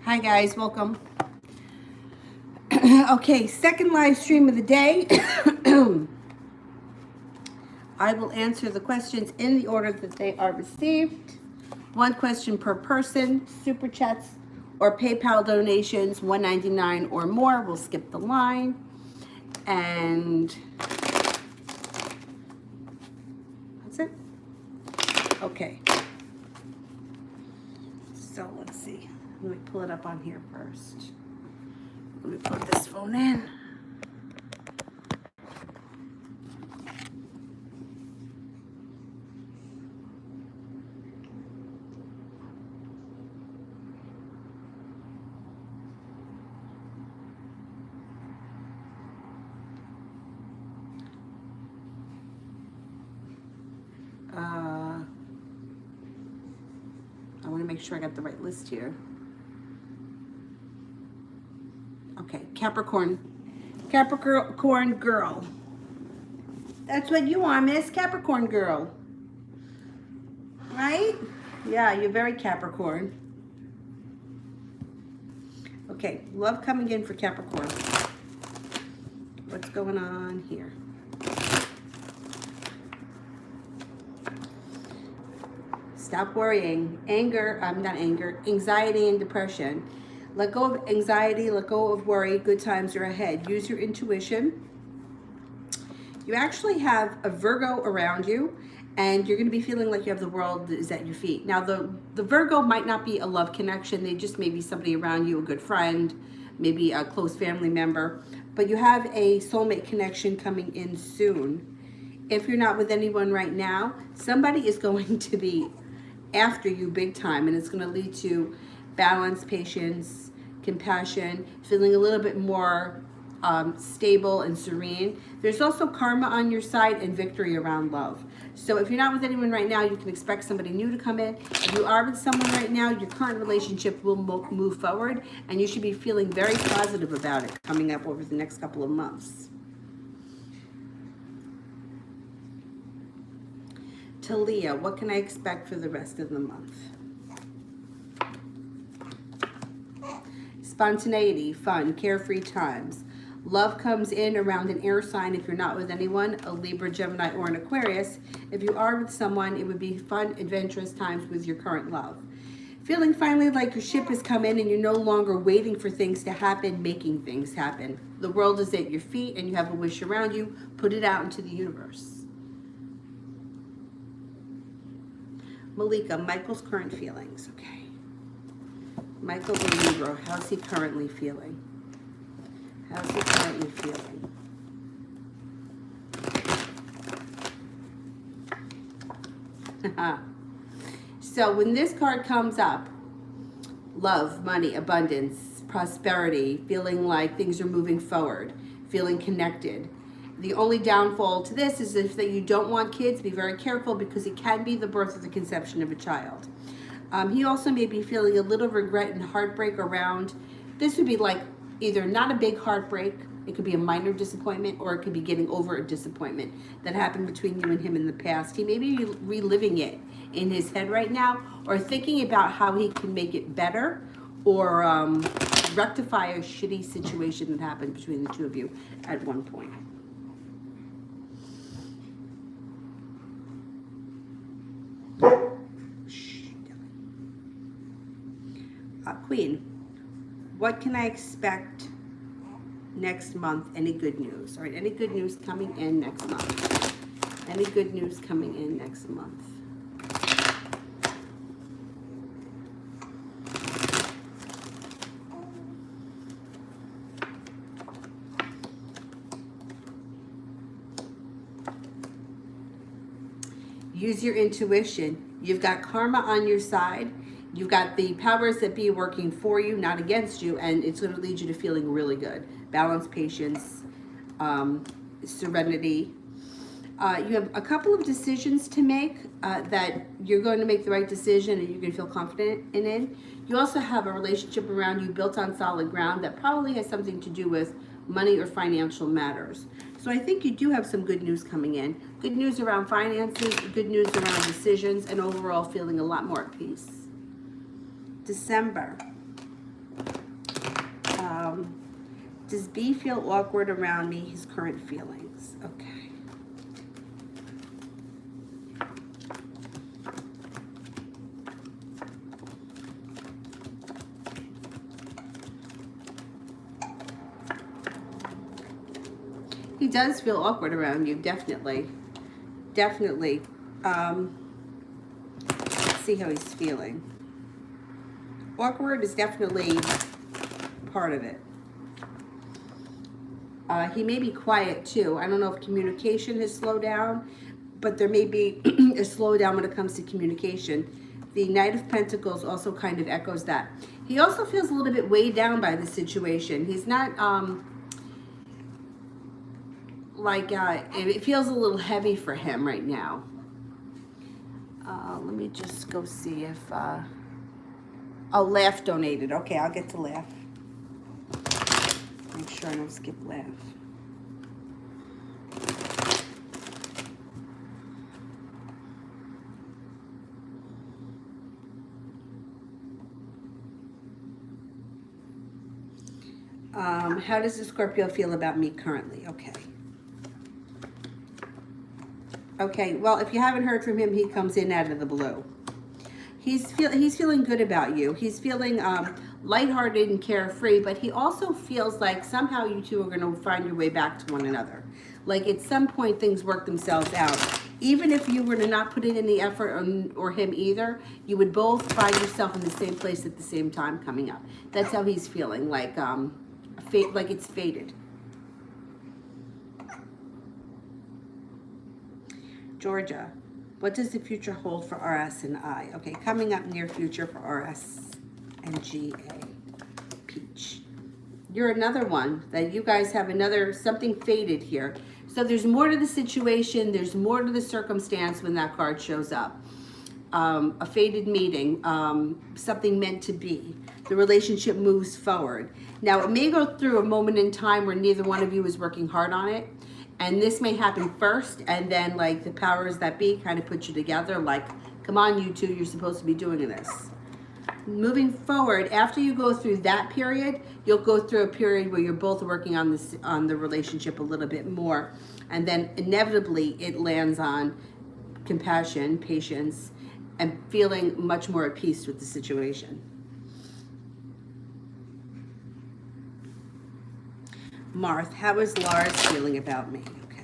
Hi guys, welcome. Okay, second live stream of the day. I will answer the questions in the order that they are received. One question per person. Super chats or PayPal donations, $1.99 or more. We'll skip the line. And that's it. Okay. So let's see. Let me pull it up on here first. Let me plug this phone in. I want to make sure I got the right list here. Okay, Capricorn girl. That's what you are, Miss Capricorn girl. Right? Yeah, you're very Capricorn. Okay, love coming in for Capricorn. What's going on here? Stop worrying. Anxiety and depression. Let go of anxiety, let go of worry. Good times are ahead. Use your intuition. You actually have a Virgo around you, and you're going to be feeling like you have the world is at your feet. Now, the Virgo might not be a love connection. They just may be somebody around you, a good friend, maybe a close family member. But you have a soulmate connection coming in soon. If you're not with anyone right now, somebody is going to be after you big time, and it's going to lead to balance, patience, compassion, feeling a little bit more stable and serene. There's also karma on your side and victory around love. So if you're not with anyone right now, you can expect somebody new to come in. If you are with someone right now, your current relationship will move forward, and you should be feeling very positive about it coming up over the next couple of months. Talia, what can I expect for the rest of the month? Spontaneity, fun, carefree times. Love comes in around an air sign if you're not with anyone, a Libra, Gemini, or an Aquarius. If you are with someone, it would be fun, adventurous times with your current love. Feeling finally like your ship has come in and you're no longer waiting for things to happen, making things happen. The world is at your feet and you have a wish around you. Put it out into the universe. Malika, Michael's current feelings. Okay. Michael the Libra, how's he currently feeling? How's he currently feeling? So when this card comes up, love, money, abundance, prosperity, feeling like things are moving forward, feeling connected. The only downfall to this is if that you don't want kids, be very careful because it can be the birth or the conception of a child. He also may be feeling a little regret and heartbreak around, this would be like either not a big heartbreak, it could be a minor disappointment, or it could be getting over a disappointment that happened between you and him in the past. He may be reliving it in his head right now, or thinking about how he can make it better, or rectify a shitty situation that happened between the two of you at one point. Queen, what can I expect next month? Any good news? All right, any good news coming in next month? Any good news coming in next month? Use your intuition. You've got karma on your side. You've got the powers that be working for you, not against you, and it's going to lead you to feeling really good. Balance, patience, serenity. You have a couple of decisions to make that you're going to make the right decision and you're going to feel confident in it. You also have a relationship around you built on solid ground that probably has something to do with money or financial matters. So I think you do have some good news coming in. Good news around finances, good news around decisions, and overall feeling a lot more at peace. December. Does B feel awkward around me? His current feelings. Okay. He does feel awkward around you, definitely. Definitely. Let's see how he's feeling. Awkward is definitely part of it. He may be quiet too. I don't know if communication has slowed down, but there may be a slowdown when it comes to communication. The Knight of Pentacles also kind of echoes that. He also feels a little bit weighed down by the situation. He's not, it feels a little heavy for him right now. Let me just go see if, oh, Laugh donated. Okay, I'll get to Laugh. Make sure I don't skip Laugh. How does the Scorpio feel about me currently? Okay. Okay, well, if you haven't heard from him, he comes in out of the blue. He's feeling good about you. He's feeling lighthearted and carefree, but he also feels like somehow you two are going to find your way back to one another. Like at some point things work themselves out. Even if you were to not put in any effort or him either, you would both find yourself in the same place at the same time coming up. That's how he's feeling, like it's fated. Georgia, what does the future hold for RS and I? Okay, coming up near future for RS and GA. Peach. You're another one that you guys have something fated here. So there's more to the situation. There's more to the circumstance when that card shows up. A fated meeting, something meant to be. The relationship moves forward. Now, it may go through a moment in time where neither one of you is working hard on it. And this may happen first, and then like the powers that be kind of put you together, like, come on, you two, you're supposed to be doing this. Moving forward, after you go through that period, you'll go through a period where you're both working on the relationship a little bit more. And then inevitably it lands on compassion, patience, and feeling much more at peace with the situation. Marth, how is Lars feeling about me? Okay.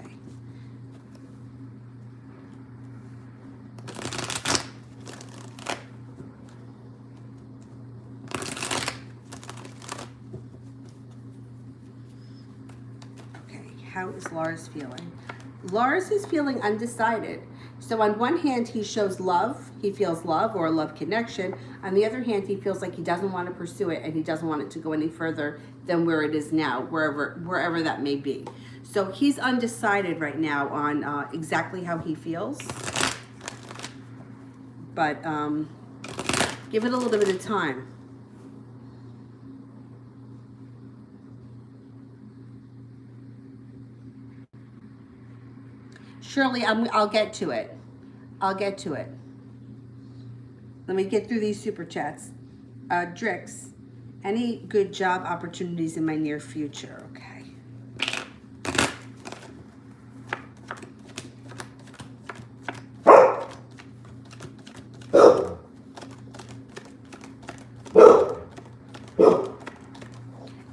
Okay, how is Lars feeling? Lars is feeling undecided. So on one hand, he shows love. He feels love or a love connection. On the other hand, he feels like he doesn't want to pursue it and he doesn't want it to go any further than where it is now, wherever that may be. So he's undecided right now on exactly how he feels. But give it a little bit of time. Shirley, I'll get to it. I'll get to it. Let me get through these super chats. Drix, any good job opportunities in my near future? Okay.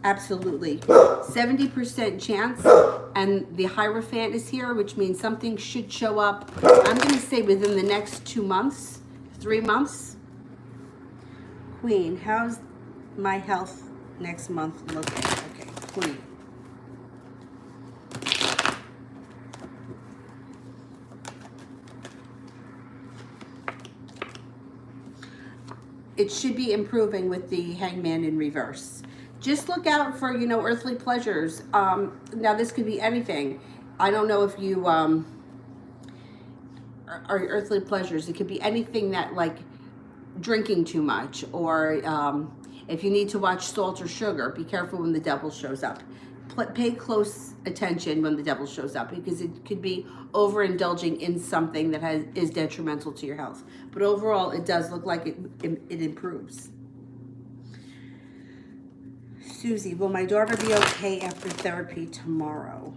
Absolutely. 70% chance, and the Hierophant is here, which means something should show up, I'm going to say within the next 2 months, 3 months. Queen, how's my health next month looking? Okay, Queen. It should be improving with the Hangman in reverse. Just look out for, earthly pleasures. Now, this could be anything. I don't know if you are earthly pleasures. It could be anything that, like, drinking too much, or if you need to watch salt or sugar, be careful when the devil shows up. Pay close attention when the devil shows up, because it could be overindulging in something that is detrimental to your health. But overall, it does look like it improves. Susie, will my daughter be okay after therapy tomorrow?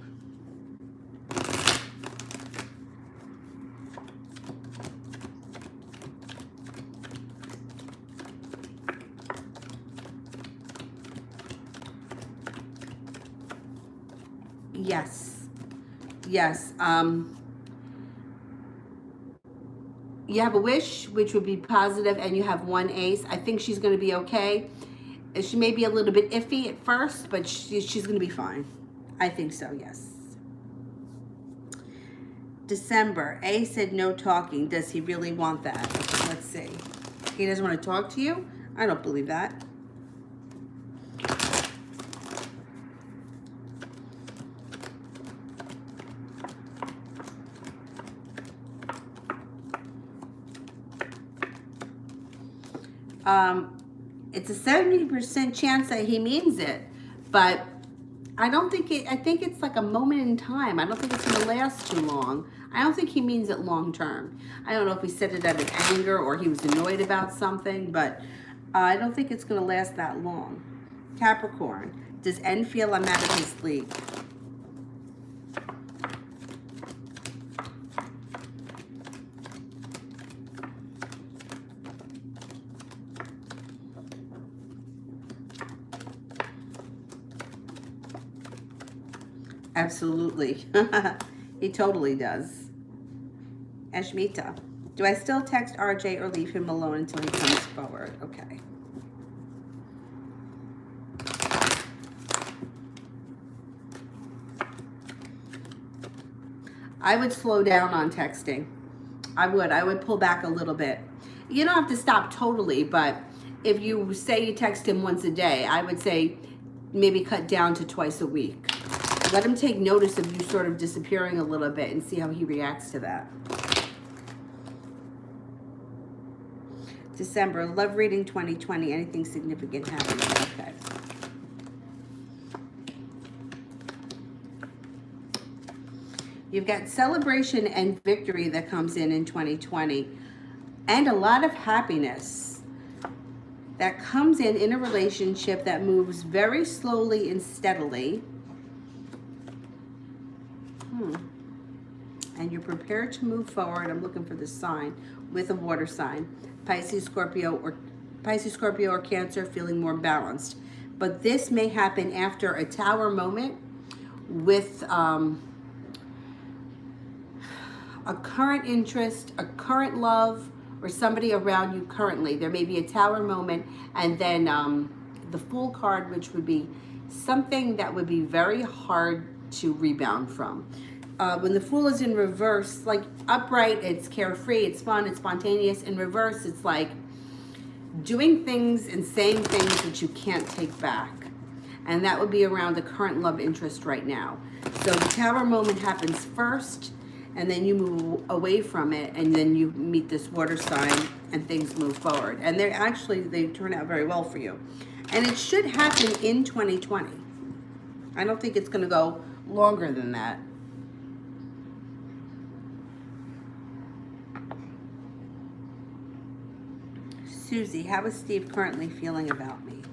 Yes. Yes. You have a wish, which would be positive, and you have one ace. I think she's going to be okay. She may be a little bit iffy at first, but she's going to be fine. I think so, yes. December. A said no talking. Does he really want that? Let's see. He doesn't want to talk to you? I don't believe that. It's a 70% chance that he means it, but I don't think I think it's like a moment in time. I don't think it's going to last too long. I don't think he means it long term. I don't know if he said it out of anger or he was annoyed about something, but I don't think it's going to last that long. Capricorn, does N feel I'm out of his league? Absolutely. He totally does. Ashmita, do I still text RJ or leave him alone until he comes forward? Okay. I would slow down on texting. I would pull back a little bit. You don't have to stop totally, but if you say you text him once a day, I would say maybe cut down to twice a week. Let him take notice of you sort of disappearing a little bit and see how he reacts to that. December, love reading 2020. Anything significant happening? Okay. You've got celebration and victory that comes in 2020. And a lot of happiness that comes in a relationship that moves very slowly and steadily. And you're prepared to move forward. I'm looking for the sign with a water sign. Pisces, Scorpio, or Cancer, feeling more balanced. But this may happen after a tower moment with a current interest, a current love, or somebody around you currently. There may be a tower moment, and then the Fool card, which would be something that would be very hard to rebound from. When the Fool is in reverse, like upright, it's carefree, it's fun, it's spontaneous. In reverse, it's like doing things and saying things that you can't take back. And that would be around the current love interest right now. So the tower moment happens first, and then you move away from it, and then you meet this water sign, and things move forward. And they turn out very well for you. And it should happen in 2020. I don't think it's going to go longer than that. Susie, how is Steve currently feeling about me?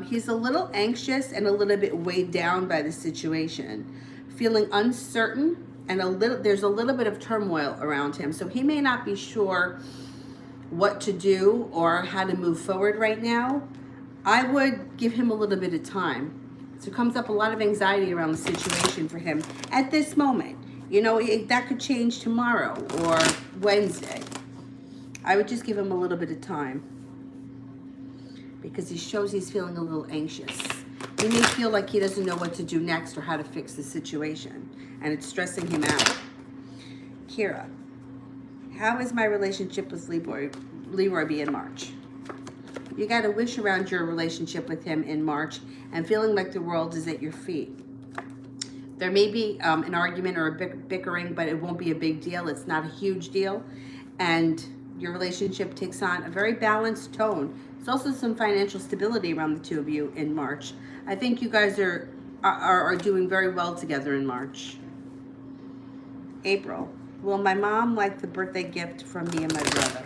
He's a little anxious and a little bit weighed down by the situation, feeling uncertain, and there's a little bit of turmoil around him. So he may not be sure what to do or how to move forward right now. I would give him a little bit of time. So it comes up a lot of anxiety around the situation for him at this moment. You know, that could change tomorrow or Wednesday. I would just give him a little bit of time because he shows he's feeling a little anxious. He may feel like he doesn't know what to do next or how to fix the situation, and it's stressing him out. Kira, how is my relationship with Leroy be in March? You got a wish around your relationship with him in March and feeling like the world is at your feet. There may be an argument or a bickering, but it won't be a big deal. It's not a huge deal. And your relationship takes on a very balanced tone. There's also some financial stability around the two of you in March. I think you guys are doing very well together in March. April, will my mom like the birthday gift from me and my brother?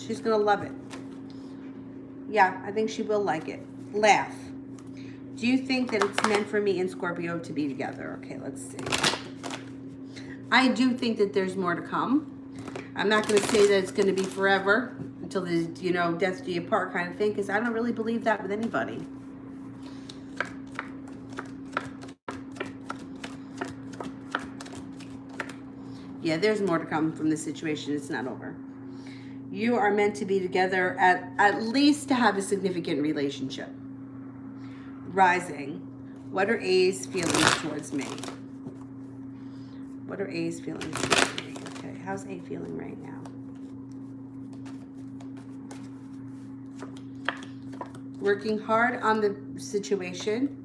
She's going to love it. Yeah, I think she will like it. Laugh. Do you think that it's meant for me and Scorpio to be together? Okay, let's see. I do think that there's more to come. I'm not going to say that it's going to be forever until there's, you know, death do you part kind of thing, because I don't really believe that with anybody. Yeah, there's more to come from this situation. It's not over. You are meant to be together at least to have a significant relationship. Rising. What are A's feelings towards me? What are A's feelings towards me? Okay, how's A feeling right now? Working hard on the situation,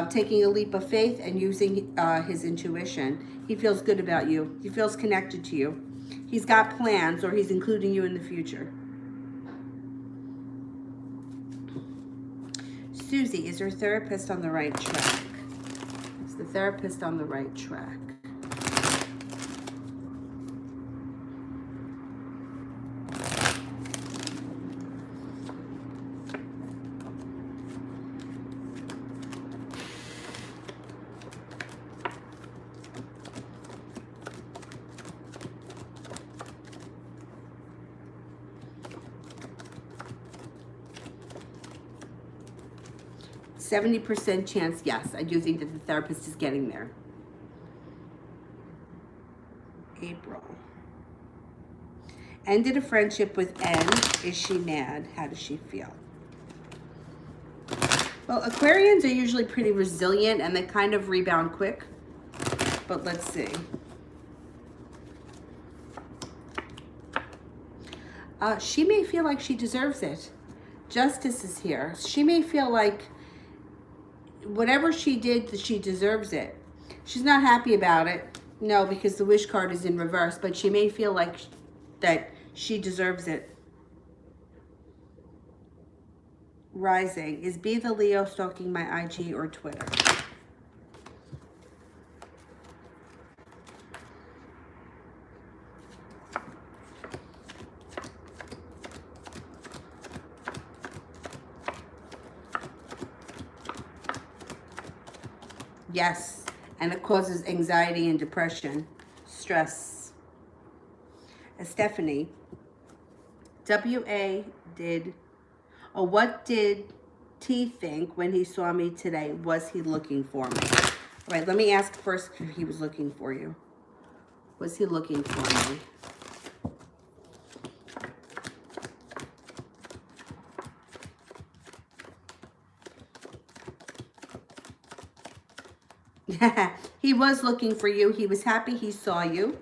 taking a leap of faith and using his intuition. He feels good about you. He feels connected to you. He's got plans, or he's including you in the future. Susie, is her therapist on the right track? Is the therapist on the right track? %70 chance, yes. I do think that the therapist is getting there. April. Ended a friendship with N. Is she mad? How does she feel? Well, Aquarians are usually pretty resilient and they kind of rebound quick. But let's see. She may feel like she deserves it. Justice is here. She may feel like whatever she did, she deserves it. She's not happy about it. No, because the wish card is in reverse, but she may feel like that she deserves it. Rising. Is B the Leo stalking my IG or Twitter? Yes, and it causes anxiety and depression, stress. Stephanie, WA did, or what did T think when he saw me today? Was he looking for me? All right, let me ask first if he was looking for you. Was he looking for me? He was looking for you. He was happy he saw you.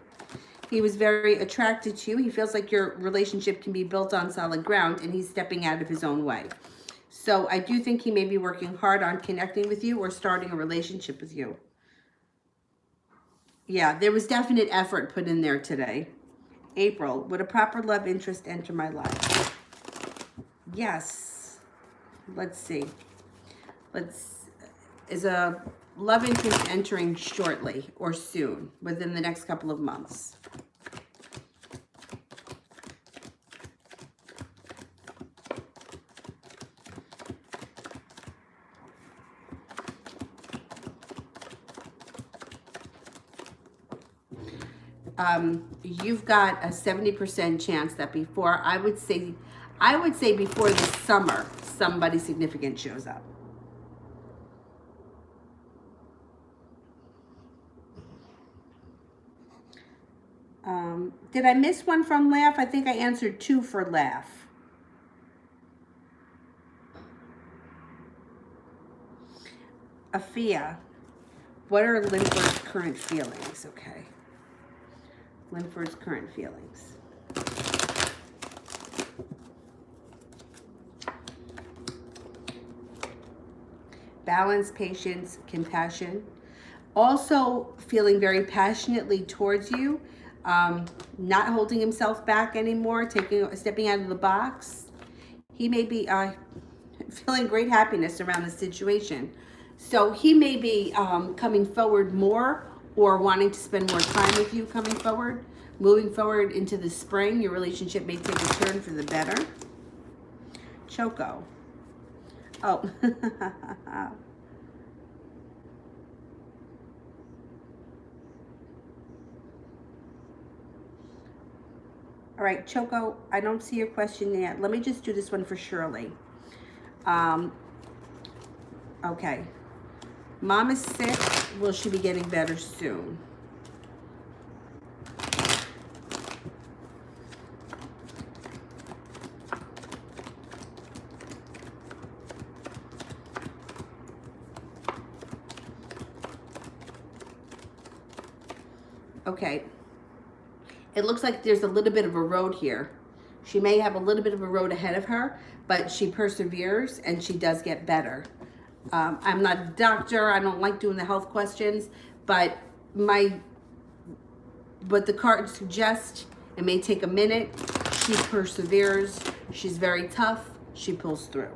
He was very attracted to you. He feels like your relationship can be built on solid ground, and he's stepping out of his own way. So I do think he may be working hard on connecting with you or starting a relationship with you. Yeah, there was definite effort put in there today. April, would a proper love interest enter my life? Yes. Let's see. Is a love interest entering shortly or soon, within the next couple of months? You've got a 70% chance that before, I would say before the summer, somebody significant shows up. Did I miss one from Laugh? I think I answered 2 for Laugh. Afia, what are Linford's current feelings? Okay. Linford's current feelings. Balance, patience, compassion. Also feeling very passionately towards you. Not holding himself back anymore, stepping out of the box. He may be feeling great happiness around the situation. So he may be coming forward more or wanting to spend more time with you coming forward. Moving forward into the spring, your relationship may take a turn for the better. Choco. Oh. All right, Choco, I don't see your question yet. Let me just do this one for Shirley. Okay. Mom is sick. Will she be getting better soon? Okay. It looks like there's a little bit of a road here. She may have a little bit of a road ahead of her, but she perseveres and she does get better. I'm not a doctor. I don't like doing the health questions, but the cards suggest it may take a minute. She perseveres. She's very tough. She pulls through.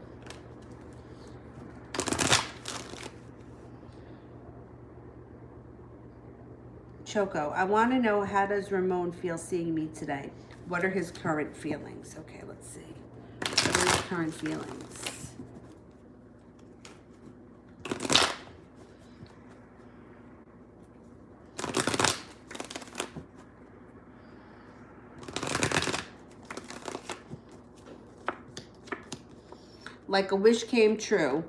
Choco, I want to know, how does Ramon feel seeing me today? What are his current feelings? Okay, let's see. What are his current feelings? Like a wish came true.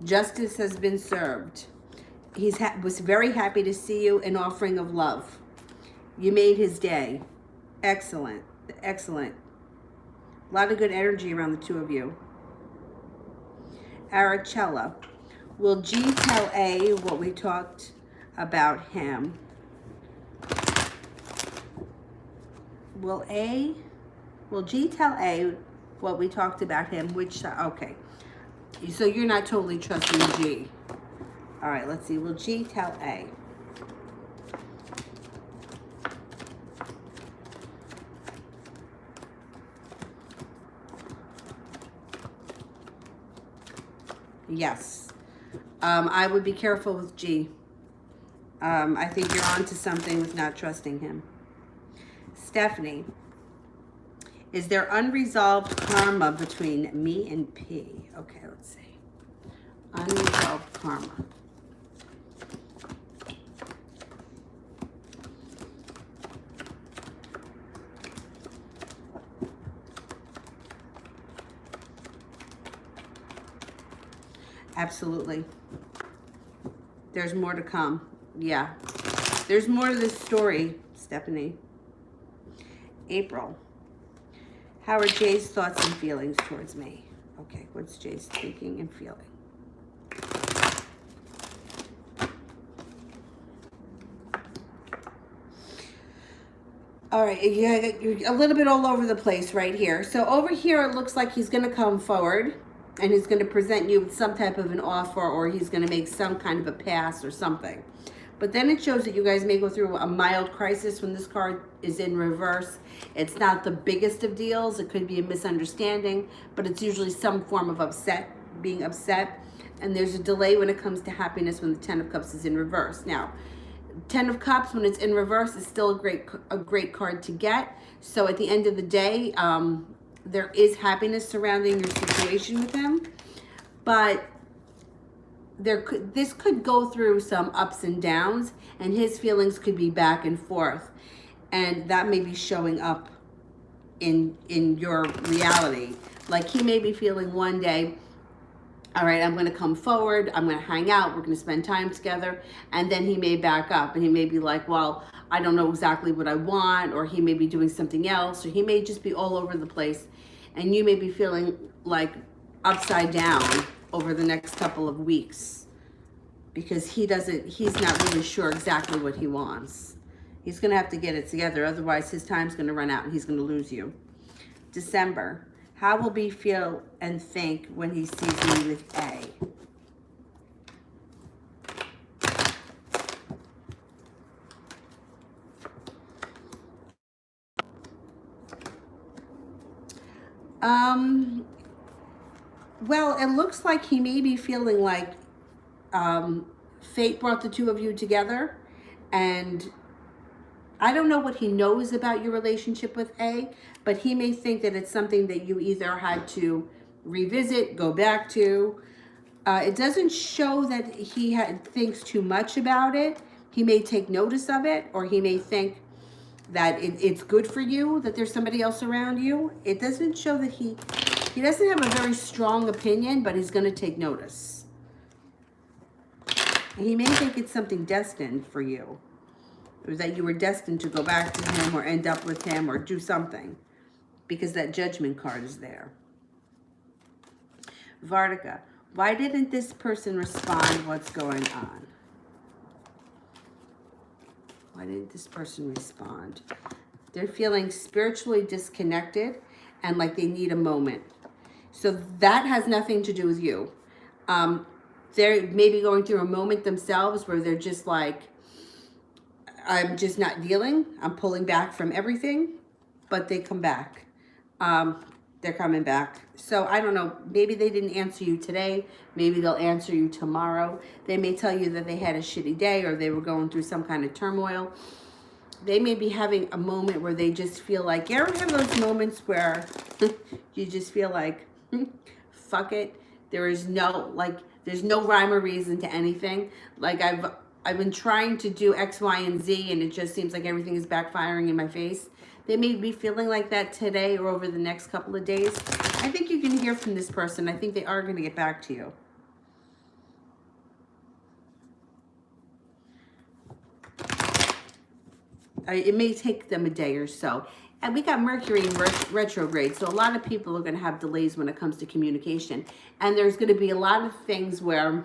Justice has been served. He was very happy to see you, an offering of love. You made his day. Excellent. Excellent. A lot of good energy around the two of you. Arachella. Will G tell A what we talked about him? Will G tell A what we talked about him? Which, okay. So you're not totally trusting G. All right, let's see. Will G tell A? Yes. I would be careful with G. I think you're onto something with not trusting him. Stephanie. Is there unresolved karma between me and P? Okay, let's see. Unresolved karma. Absolutely. There's more to come. Yeah. There's more to this story, Stephanie. April. How are Jay's thoughts and feelings towards me? Okay, what's Jay's thinking and feeling? All right, you're a little bit all over the place right here. So over here, it looks like he's going to come forward and he's going to present you with some type of an offer, or he's going to make some kind of a pass or something. But then it shows that you guys may go through a mild crisis when this card is in reverse. It's not the biggest of deals. It could be a misunderstanding, but it's usually some form of being upset. And there's a delay when it comes to happiness when the Ten of Cups is in reverse. Now, Ten of Cups, when it's in reverse, is still a great card to get. So at the end of the day, there is happiness surrounding your situation with him, but this could go through some ups and downs, and his feelings could be back and forth, and that may be showing up in your reality. Like, he may be feeling one day, all right, I'm going to come forward, I'm going to hang out, we're going to spend time together, and then he may back up and he may be like, well, I don't know exactly what I want, or he may be doing something else, or he may just be all over the place, and you may be feeling like upside down over the next couple of weeks, because he's not really sure exactly what he wants. He's going to have to get it together, otherwise his time's going to run out and he's going to lose you. December. How will B feel and think when he sees me with A? Well, it looks like he may be feeling like fate brought the two of you together, And I don't know what he knows about your relationship with A, but he may think that it's something that you either had to revisit, go back to. It doesn't show that he thinks too much about it. He may take notice of it, or he may think that it's good for you, that there's somebody else around you. It doesn't show that he doesn't have a very strong opinion, but he's going to take notice. He may think it's something destined for you, or that you were destined to go back to him or end up with him or do something, because that Judgment card is there. Vartika, why didn't this person respond? What's going on? Why didn't this person respond? They're feeling spiritually disconnected and like they need a moment. So that has nothing to do with you. They're maybe going through a moment themselves where they're just like, I'm just not dealing. I'm pulling back from everything, but they come back. They're coming back. So I don't know, maybe they didn't answer you today. Maybe they'll answer you tomorrow. They may tell you that they had a shitty day or they were going through some kind of turmoil. They may be having a moment where they just feel like, you ever have those moments where you just feel like, fuck it. There's no rhyme or reason to anything. Like I've been trying to do X, Y, and Z, and it just seems like everything is backfiring in my face. They may be feeling like that today or over the next couple of days. I think you can hear from this person. I think they are going to get back to you. It may take them a day or so. And we got Mercury in retrograde, so a lot of people are going to have delays when it comes to communication. And there's going to be a lot of things where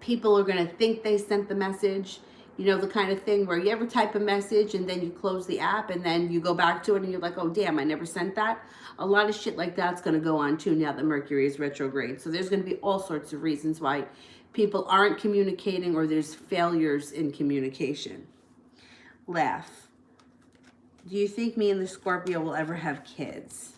people are going to think they sent the message. You know, the kind of thing where you ever type a message and then you close the app and then you go back to it and you're like, oh, damn, I never sent that. A lot of shit like that's going to go on too now that Mercury is retrograde. So there's going to be all sorts of reasons why people aren't communicating or there's failures in communication. Laugh. Do you think me and the Scorpio will ever have kids?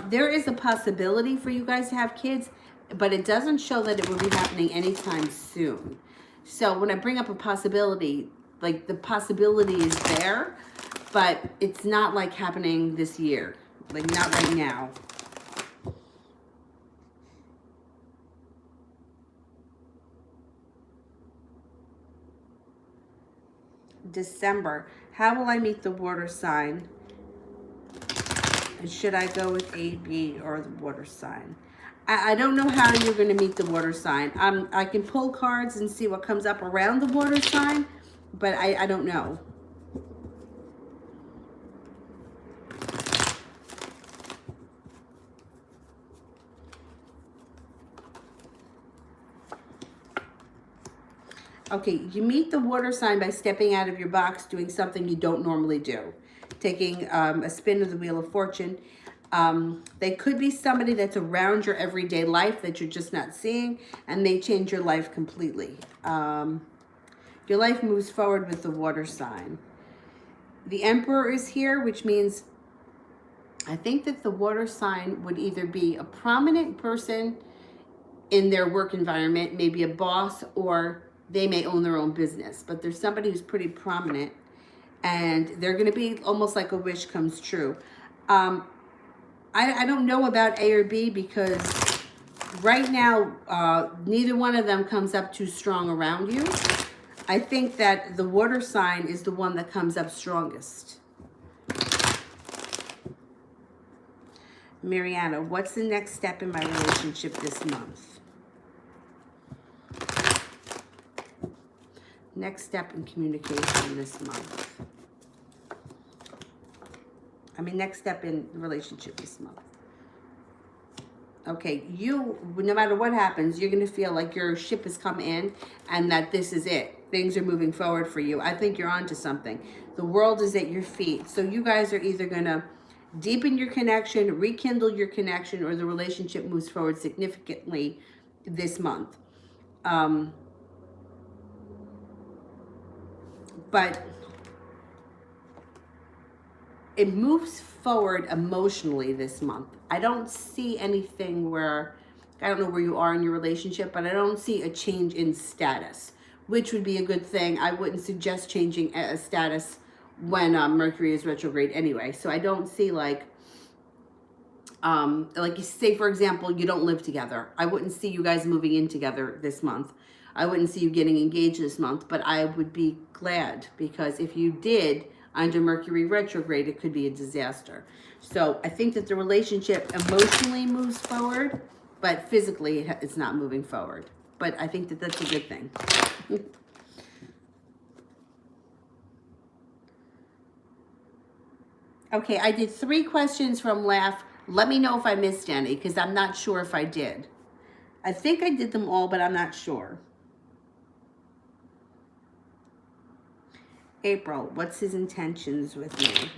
There is a possibility for you guys to have kids, but it doesn't show that it will be happening anytime soon. So when I bring up a possibility, like the possibility is there, but it's not like happening this year, like not right now. December. How will I meet the water sign? And should I go with A, B, or the water sign? I don't know how you're going to meet the water sign. I can pull cards and see what comes up around the water sign, but I don't know. Okay, you meet the water sign by stepping out of your box, doing something you don't normally do. Taking a spin of the Wheel of Fortune. They could be somebody that's around your everyday life that you're just not seeing, and they change your life completely. Your life moves forward with the water sign. The Emperor is here, which means I think that the water sign would either be a prominent person in their work environment, maybe a boss, or they may own their own business, but there's somebody who's pretty prominent and they're going to be almost like a wish comes true. I don't know about A or B because right now, neither one of them comes up too strong around you. I think that the water sign is the one that comes up strongest. Mariana, what's the next step in my relationship this month? Next step in communication this month. Next step in relationship this month. Okay, no matter what happens, you're going to feel like your ship has come in and that this is it. Things are moving forward for you. I think you're onto something. The world is at your feet. So you guys are either going to deepen your connection, rekindle your connection, or the relationship moves forward significantly this month. But it moves forward emotionally this month. I don't see anything where, I don't know where you are in your relationship, but I don't see a change in status, which would be a good thing. I wouldn't suggest changing a status when Mercury is retrograde anyway. So I don't see like you say, for example, you don't live together. I wouldn't see you guys moving in together this month. I wouldn't see you getting engaged this month, but I would be glad, because if you did under Mercury retrograde, it could be a disaster. So I think that the relationship emotionally moves forward, but physically it's not moving forward. But I think that that's a good thing. Okay, I did 3 questions from Laugh. Let me know if I missed any, because I'm not sure if I did. I think I did them all, but I'm not sure. April, what's his intentions with me?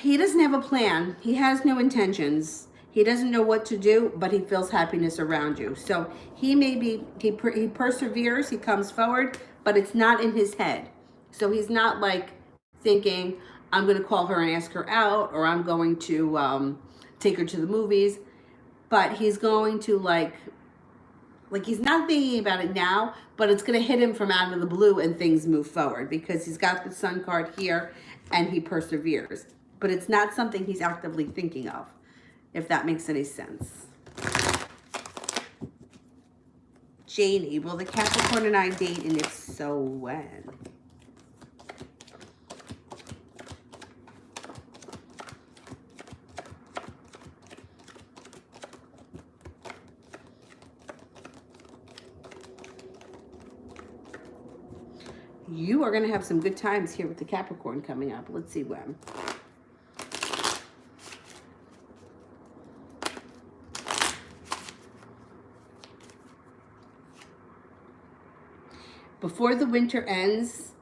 He doesn't have a plan. He has no intentions. He doesn't know what to do, but he feels happiness around you. So he perseveres, he comes forward, but it's not in his head. So he's not like thinking, I'm going to call her and ask her out, or I'm going to take her to the movies. But he's going to like he's not thinking about it now, but it's going to hit him from out of the blue and things move forward, because he's got the Sun card here and he perseveres. But it's not something he's actively thinking of, if that makes any sense. Janie, will the Capricorn and I date, and if so, when? You are going to have some good times here with the Capricorn coming up. Let's see when. Before the winter ends,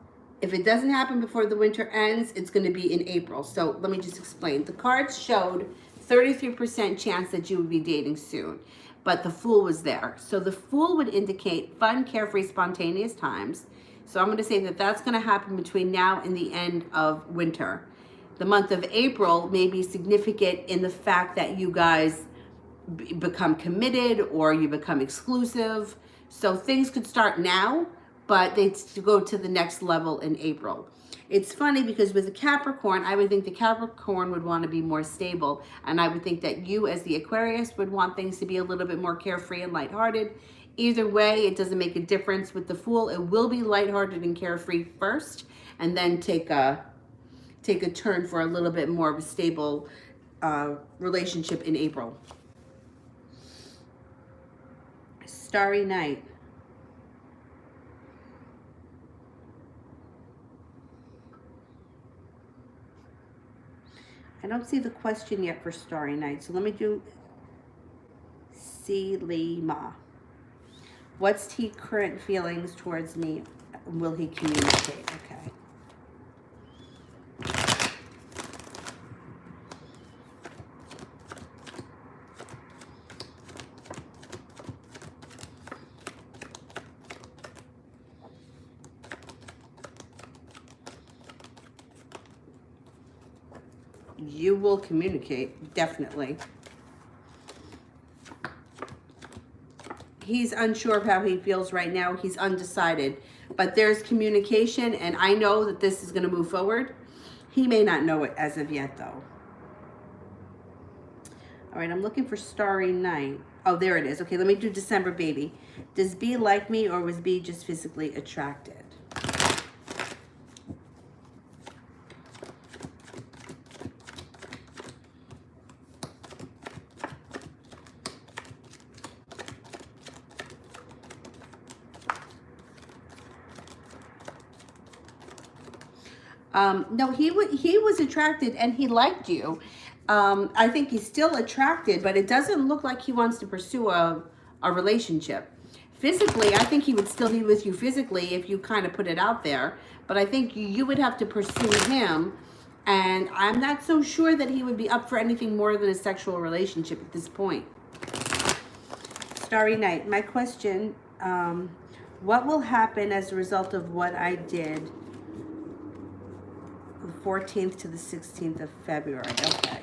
if it doesn't happen before the winter ends, it's going to be in April. So let me just explain. The cards showed 33% chance that you would be dating soon, but the Fool was there. So the Fool would indicate fun, carefree, spontaneous times. So I'm going to say that that's going to happen between now and the end of winter. The month of April may be significant in the fact that you guys become committed or you become exclusive. So things could start now, but they go to the next level in April. It's funny because with the Capricorn, I would think the Capricorn would want to be more stable. And I would think that you as the Aquarius would want things to be a little bit more carefree and lighthearted. Either way, it doesn't make a difference. With the Fool, it will be lighthearted and carefree first, and then take a turn for a little bit more of a stable relationship in April. Starry Night. I don't see the question yet for Starry Night, so let me do Lima. What's his current feelings towards me? Will he communicate? Okay. You will communicate, definitely. He's unsure of how he feels right now. He's undecided. But there's communication, and I know that this is going to move forward. He may not know it as of yet, though. All right, I'm looking for Starry Night. Oh, there it is. Okay, let me do December Baby. Does B like me, or was B just physically attracted? No, he was attracted and he liked you. I think he's still attracted, but it doesn't look like he wants to pursue a relationship. Physically, I think he would still be with you physically if you kind of put it out there. But I think you would have to pursue him. And I'm not so sure that he would be up for anything more than a sexual relationship at this point. Starry Night, my question, what will happen as a result of what I did the 14th to the 16th of February? Okay.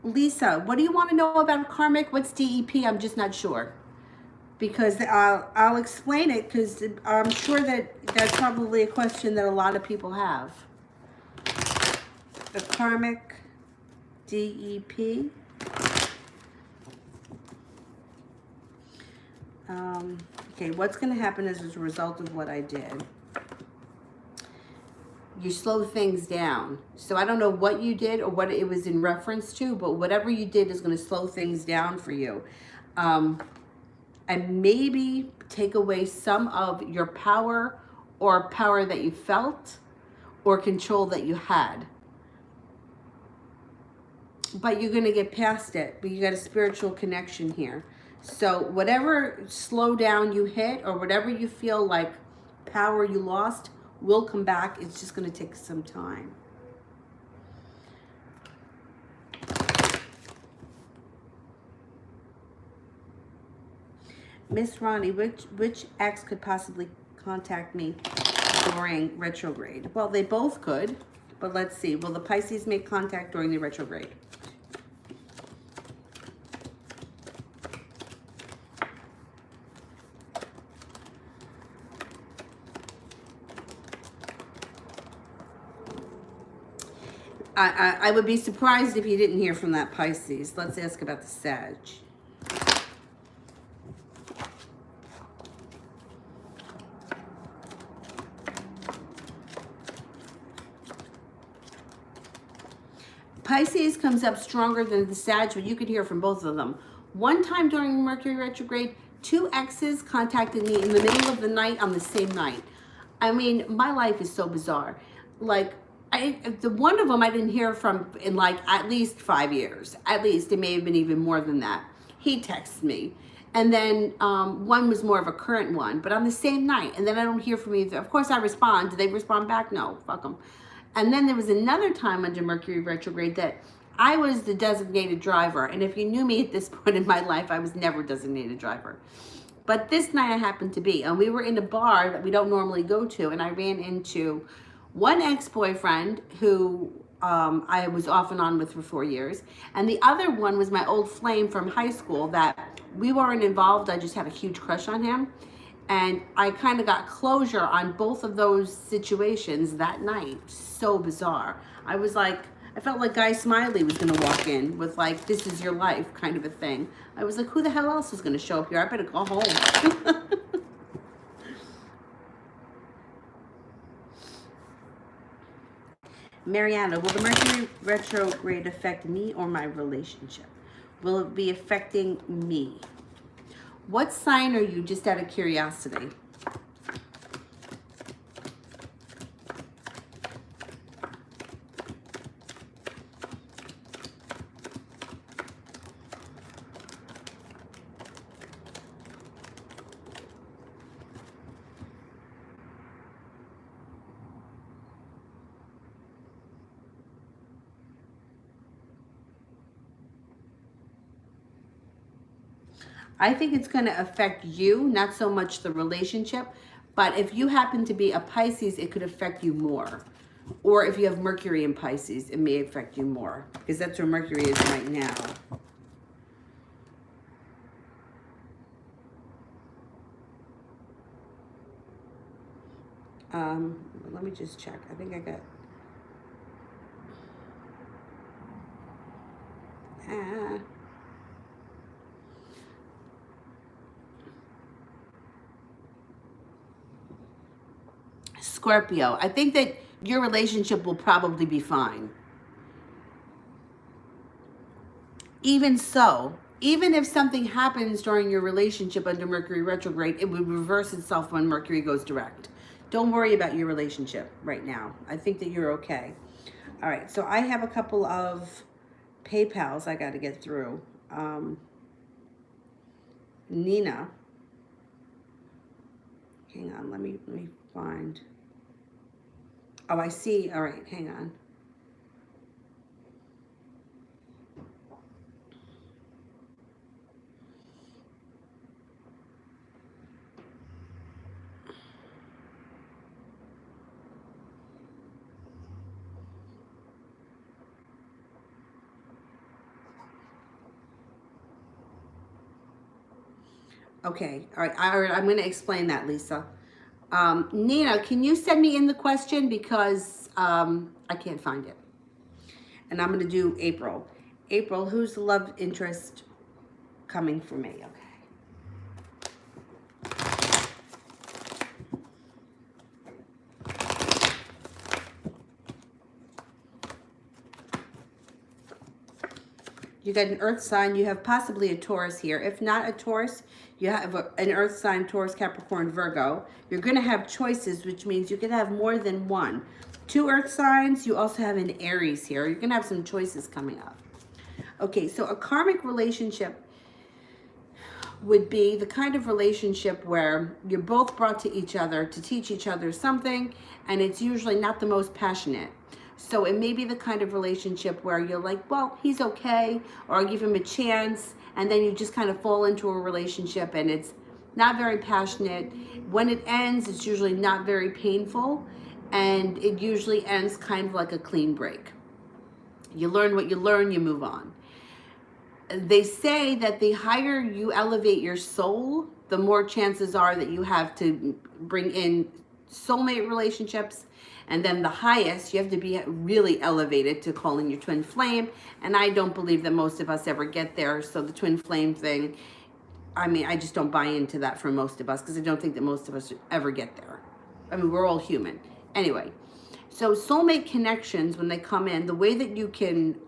Lisa, what do you want to know about karmic? What's DEP? I'm just not sure. Because I'll explain it, because I'm sure that that's probably a question that a lot of people have. The karmic DEP. Okay, what's going to happen as a result of what I did? You slow things down. So I don't know what you did or what it was in reference to, but whatever you did is going to slow things down for you. And maybe take away some of your power, or power that you felt, or control that you had. But you're going to get past it. But you got a spiritual connection here. So whatever slowdown you hit, or whatever you feel like power you lost, will come back. It's just going to take some time. Miss Ronnie, which ex could possibly contact me during retrograde? Well, they both could, but let's see. Will the Pisces make contact during the retrograde? I would be surprised if you didn't hear from that Pisces. Let's ask about the Sag. Pisces comes up stronger than the Sag, but you could hear from both of them. One time during Mercury retrograde, 2 exes contacted me in the middle of the night on the same night. I mean, my life is so bizarre. Like, the one of them I didn't hear from in like at least 5 years. At least, it may have been even more than that. He texted me. And then one was more of a current one, but on the same night. And then I don't hear from either. Of course I respond. Do they respond back? No, fuck them. And then there was another time under Mercury retrograde that I was the designated driver. And if you knew me at this point in my life, I was never a designated driver. But this night I happened to be. And we were in a bar that we don't normally go to. And I ran into one ex-boyfriend who I was off and on with for 4 years. And the other one was my old flame from high school that we weren't involved. I just had a huge crush on him. And I kind of got closure on both of those situations that night. So bizarre. I was like, I felt like Guy Smiley was going to walk in with like, this is your life kind of a thing. I was like, who the hell else is going to show up here? I better go home. Mariana, will the Mercury retrograde affect me or my relationship? Will it be affecting me? What sign are you, just out of curiosity? I think it's going to affect you, not so much the relationship. But if you happen to be a Pisces, it could affect you more. Or if you have Mercury in Pisces, it may affect you more. Because that's where Mercury is right now. Let me just check. I think I got... Scorpio, I think that your relationship will probably be fine. Even so, even if something happens during your relationship under Mercury retrograde, it would reverse itself when Mercury goes direct. Don't worry about your relationship right now. I think that you're okay. All right, so I have a couple of PayPals I got to get through. Nina. Hang on, let me find. Oh, I see. All right, hang on. Okay, all right, I'm going to explain that, Lisa. Nina, can you send me in the question because I can't find it. And I'm going to do April. April, who's the love interest coming for me? Okay. You got an earth sign. You have possibly a Taurus here. If not a Taurus, you have an earth sign, Taurus, Capricorn, Virgo. You're going to have choices, which means you can have more than one. Two earth signs. You also have an Aries here. You're going to have some choices coming up. Okay, so a karmic relationship would be the kind of relationship where you're both brought to each other to teach each other something, and it's usually not the most passionate. So it may be the kind of relationship where you're like, well, he's okay, or I'll give him a chance, and then you just kind of fall into a relationship and it's not very passionate. When it ends, it's usually not very painful, and it usually ends kind of like a clean break. You learn what you learn, you move on. They say that the higher you elevate your soul, the more chances are that you have to bring in soulmate relationships. And then the highest, you have to be really elevated to call in your twin flame. And I don't believe that most of us ever get there. So the twin flame thing, I mean, I just don't buy into that for most of us because I don't think that most of us ever get there. I mean, we're all human. Anyway, so soulmate connections, when they come in, the way that you can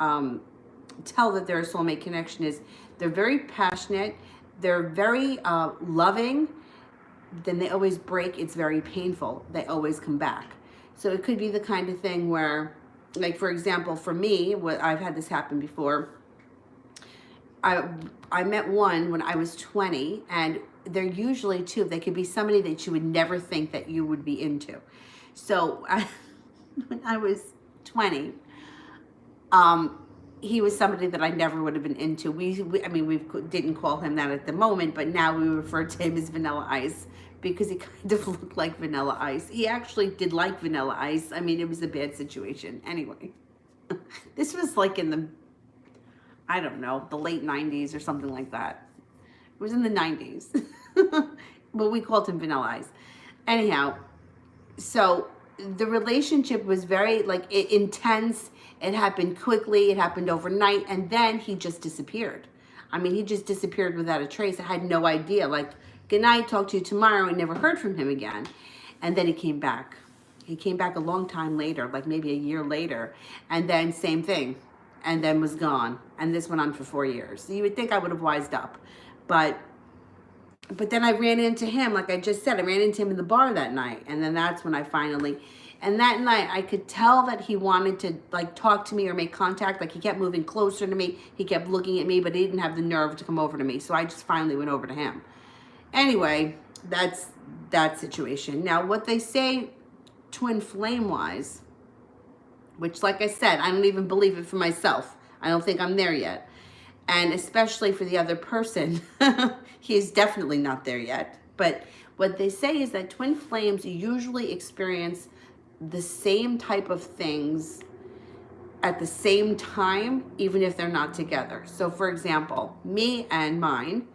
tell that they're a soulmate connection is they're very passionate, they're very loving, then they always break, it's very painful, they always come back. So it could be the kind of thing where, like for example, for me, I've had this happen before. I met one when I was 20, and they're usually too, they could be somebody that you would never think that you would be into. So when I was 20, he was somebody that I never would have been into. We didn't call him that at the moment, but now we refer to him as Vanilla Ice because he kind of looked like Vanilla Ice. He actually did like Vanilla Ice. I mean, it was a bad situation. Anyway, this was like in the, I don't know, the late 90s or something like that. It was in the 90s. But we called him Vanilla Ice. Anyhow, so the relationship was very intense. It happened quickly, it happened overnight, and then he just disappeared. I mean, he just disappeared without a trace. I had no idea. Like, good night, talk to you tomorrow. I never heard from him again. And then he came back. He came back a long time later, like maybe a year later. And then same thing. And then was gone. And this went on for 4 years. So you would think I would have wised up. But then I ran into him, like I just said, I ran into him in the bar that night. And then that's when I finally... And that night, I could tell that he wanted to like talk to me or make contact. Like he kept moving closer to me. He kept looking at me, but he didn't have the nerve to come over to me. So I just finally went over to him. Anyway, that's that situation. Now, what they say twin flame-wise, which like I said, I don't even believe it for myself. I don't think I'm there yet. And especially for the other person, he is definitely not there yet. But what they say is that twin flames usually experience the same type of things at the same time, even if they're not together. So for example, me and mine,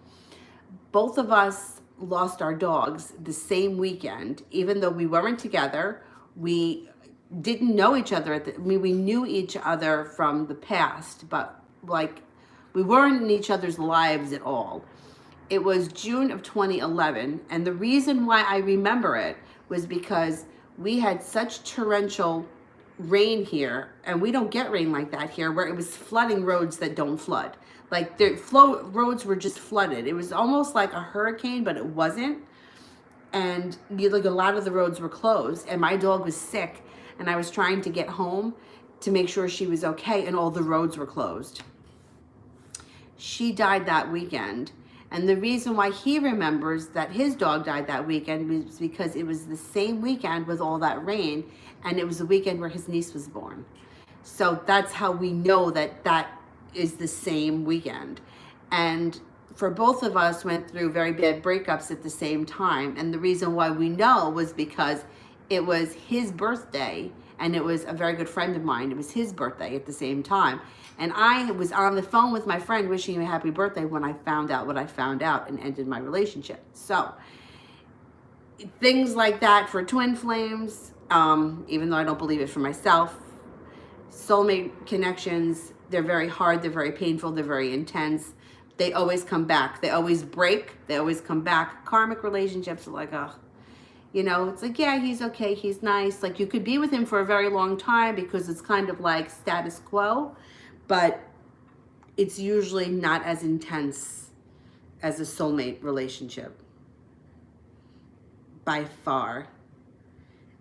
both of us lost our dogs the same weekend, even though we weren't together. We didn't know each other we knew each other from the past, but like we weren't in each other's lives at all. It was June of 2011, and the reason why I remember it was because we had such torrential rain here, and we don't get rain like that here, where it was flooding roads that don't flood. Like the roads were just flooded. It was almost like a hurricane, but it wasn't. And like a lot of the roads were closed, and my dog was sick, and I was trying to get home to make sure she was okay, and all the roads were closed. She died that weekend. And the reason why he remembers that his dog died that weekend was because it was the same weekend with all that rain, and it was the weekend where his niece was born. So that's how we know that that is the same weekend. And for both of us went through very bad breakups at the same time. And the reason why we know was because it was his birthday, and it was a very good friend of mine. It was his birthday at the same time. And I was on the phone with my friend wishing him a happy birthday when I found out what I found out and ended my relationship. So things like that for twin flames, even though I don't believe it for myself, soulmate connections, they're very hard, they're very painful, they're very intense. They always come back. They always break. They always come back. Karmic relationships are like, oh, you know, it's like, yeah, he's okay, he's nice. Like, you could be with him for a very long time because it's kind of like status quo, but it's usually not as intense as a soulmate relationship, by far.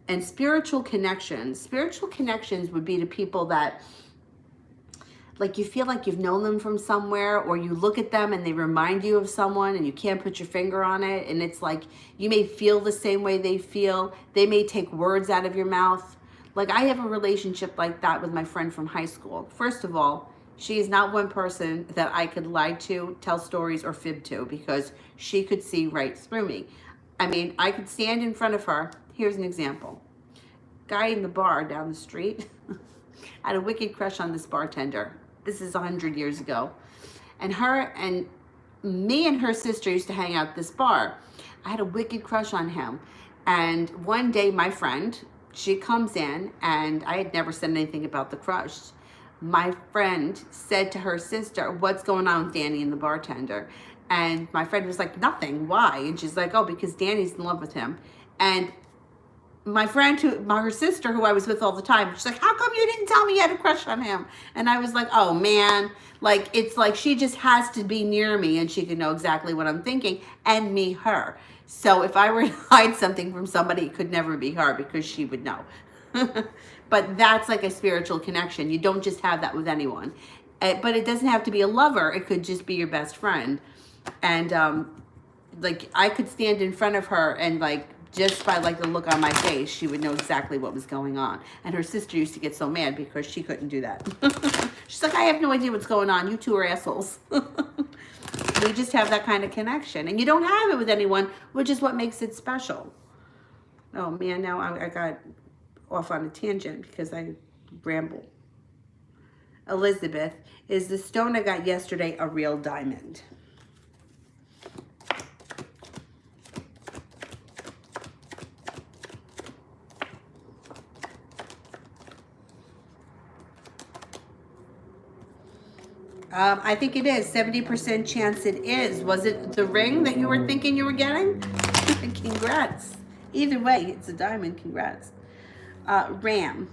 And spiritual connections would be to people that, like, you feel like you've known them from somewhere, or you look at them and they remind you of someone and you can't put your finger on it. And it's like, you may feel the same way they feel. They may take words out of your mouth. Like, I have a relationship like that with my friend from high school. First of all, she is not one person that I could lie to, tell stories, or fib to, because she could see right through me. I mean, I could stand in front of her. Here's an example. Guy in the bar down the street had a wicked crush on this bartender. This is 100 years ago. And her and me and her sister used to hang out at this bar. I had a wicked crush on him. And one day my friend, she comes in, and I had never said anything about the crush. My friend said to her sister, what's going on with Danny and the bartender? And my friend was like, nothing. Why? And she's like, oh, because Danny's in love with him. And my friend, her sister, who I was with all the time, she's like, how come you didn't tell me you had a crush on him? And I was like, oh man, like, it's like she just has to be near me and she can know exactly what I'm thinking, and me, her. So if I were to hide something from somebody, it could never be her, because she would know. But that's like a spiritual connection. You don't just have that with anyone. But it doesn't have to be a lover. It could just be your best friend. And like, I could stand in front of her, and like, just by like the look on my face, she would know exactly what was going on. And her sister used to get so mad because she couldn't do that. She's like, I have no idea what's going on. You two are assholes. We just have that kind of connection. And you don't have it with anyone, which is what makes it special. Oh man, now I got off on a tangent because I ramble. Elizabeth, is the stone I got yesterday a real diamond? I think it is. 70% chance it is. Was it the ring that you were thinking you were getting? Congrats. Either way, it's a diamond. Congrats. Ram.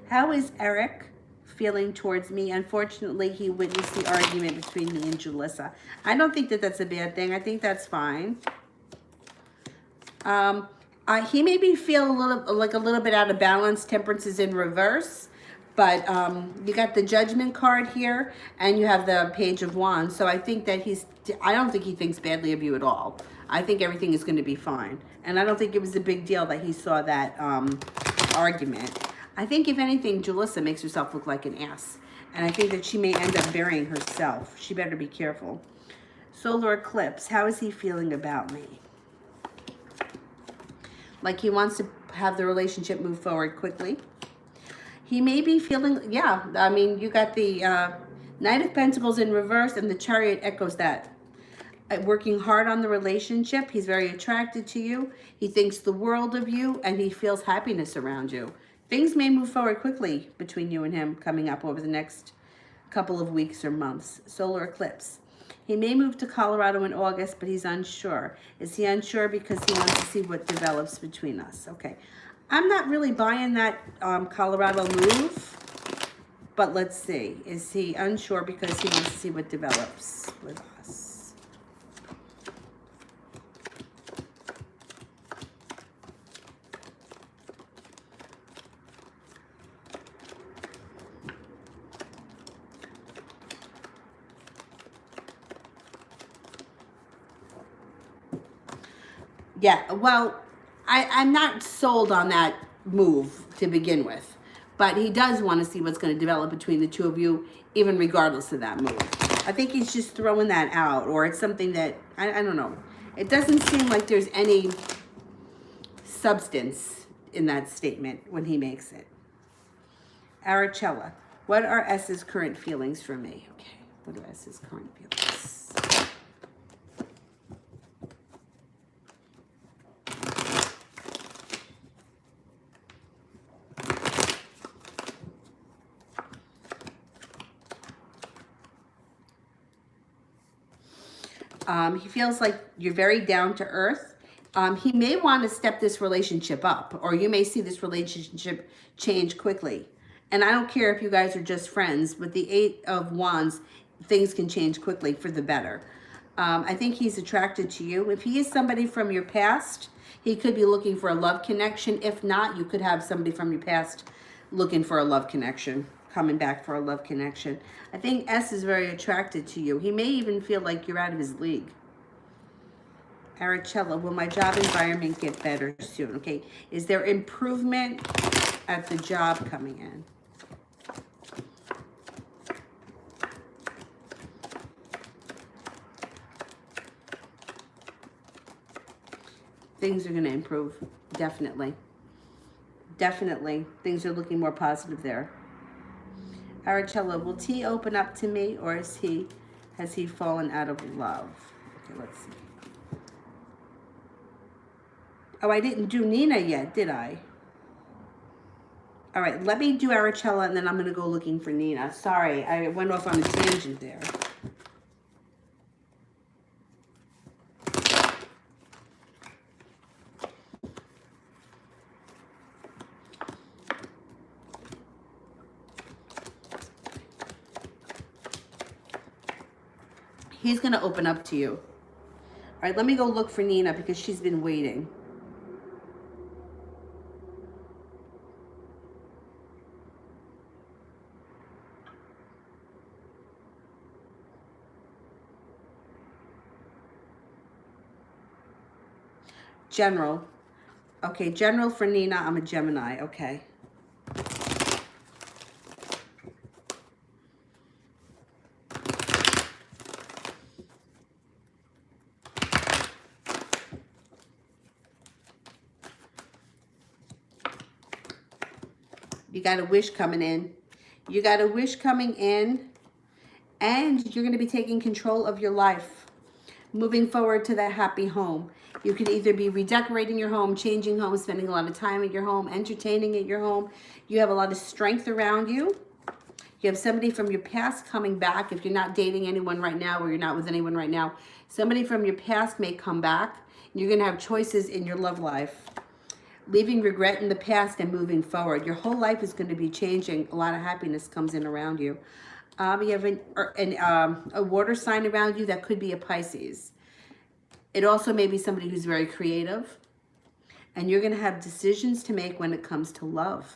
How is Eric feeling towards me? Unfortunately, he witnessed the argument between me and Julissa. I don't think that that's a bad thing. I think that's fine. He made me feel a little bit out of balance. Temperance is in reverse, but you got the Judgment card here, and you have the Page of Wands. So I think that I don't think he thinks badly of you at all. I think everything is going to be fine, and I don't think it was a big deal that he saw that argument. I think if anything, Julissa makes herself look like an ass, and I think that she may end up burying herself. She better be careful. Solar eclipse. How is he feeling about me? Like, he wants to have the relationship move forward quickly. He may be feeling, yeah, I mean, you got the Knight of Pentacles in reverse, and the Chariot echoes that. Working hard on the relationship. He's very attracted to you. He thinks the world of you, and he feels happiness around you. Things may move forward quickly between you and him coming up over the next couple of weeks or months. Solar eclipse. He may move to Colorado in August, but he's unsure. Is he unsure because he wants to see what develops between us? Okay. I'm not really buying that Colorado move, but let's see. Is he unsure because he wants to see what develops with us? Yeah, well, I'm not sold on that move to begin with, but he does want to see what's going to develop between the two of you, even regardless of that move. I think he's just throwing that out, or it's something that, I don't know. It doesn't seem like there's any substance in that statement when he makes it. Arachella, what are S's current feelings for me? Okay, what are S's current feelings? He feels like you're very down to earth. He may want to step this relationship up, or you may see this relationship change quickly. And I don't care if you guys are just friends. With the 8 of Wands, things can change quickly for the better. I think he's attracted to you. If he is somebody from your past, he could be looking for a love connection. If not, you could have somebody from your past looking for a love connection, coming back for a love connection. I think S is very attracted to you. He may even feel like you're out of his league. Arachella, will my job environment get better soon? Okay, is there improvement at the job coming in? Things are going to improve, definitely. Definitely, things are looking more positive there. Arachella, will T open up to me, or has he fallen out of love? Okay, let's see. Oh, I didn't do Nina yet, did I? All right, let me do Arachella, and then I'm going to go looking for Nina. Sorry, I went off on a tangent there. He's going to open up to you. All right, let me go look for Nina because she's been waiting. General. Okay, general for Nina. I'm a Gemini. Okay. You got a wish coming in. You got a wish coming in, and you're going to be taking control of your life, moving forward to that happy home. You could either be redecorating your home, changing homes, spending a lot of time at your home, entertaining at your home. You have a lot of strength around you. You have somebody from your past coming back. If you're not dating anyone right now, or you're not with anyone right now, somebody from your past may come back. You're going to have choices in your love life. Leaving regret in the past and moving forward. Your whole life is going to be changing. A lot of happiness comes in around you. You have a water sign around you that could be a Pisces. It also may be somebody who's very creative. And you're going to have decisions to make when it comes to love.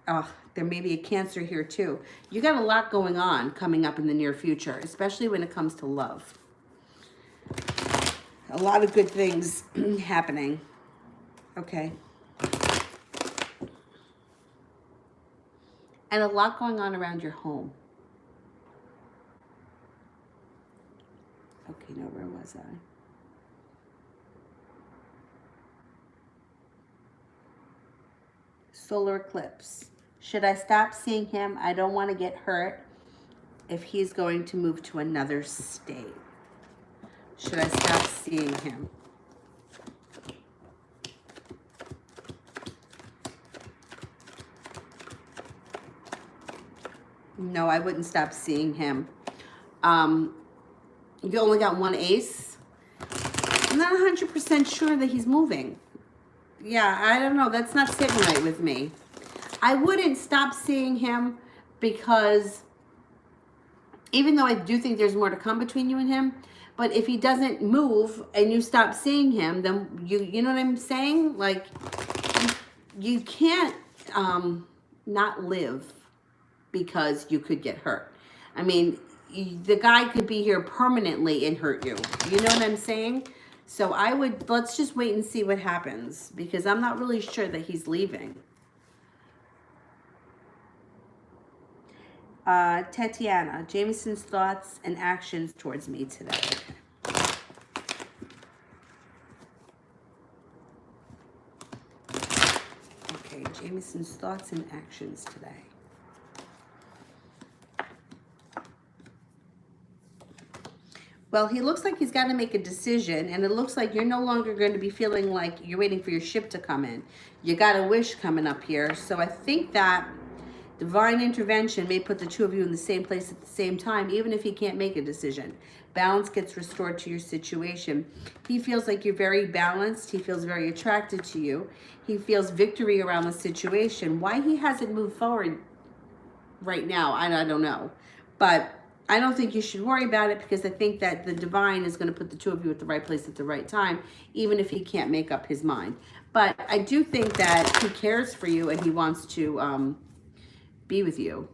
There may be a Cancer here too. You got a lot going on coming up in the near future, especially when it comes to love. A lot of good things happening. Okay. And a lot going on around your home. Okay, now where was I? Solar eclipse. Should I stop seeing him? I don't want to get hurt if he's going to move to another state. Should I stop seeing him? No, I wouldn't stop seeing him. You only got one ace. I'm not 100% sure that he's moving. Yeah, I don't know. That's not sitting right with me. I wouldn't stop seeing him because even though I do think there's more to come between you and him, but if he doesn't move and you stop seeing him, then you know what I'm saying? Like, you can't not live because you could get hurt. I mean, the guy could be here permanently and hurt you. You know what I'm saying? So let's just wait and see what happens, because I'm not really sure that he's leaving. Tatiana, Jameson's thoughts and actions towards me today. Okay, Jameson's thoughts and actions today. Well, he looks like he's got to make a decision, and it looks like you're no longer going to be feeling like you're waiting for your ship to come in. You got a wish coming up here. So I think that divine intervention may put the two of you in the same place at the same time, even if he can't make a decision. Balance gets restored to your situation. He feels like you're very balanced. He feels very attracted to you. He feels victory around the situation. Why he hasn't moved forward right now, I don't know. But I don't think you should worry about it, because I think that the divine is going to put the two of you at the right place at the right time, even if he can't make up his mind. But I do think that he cares for you and he wants to be with you,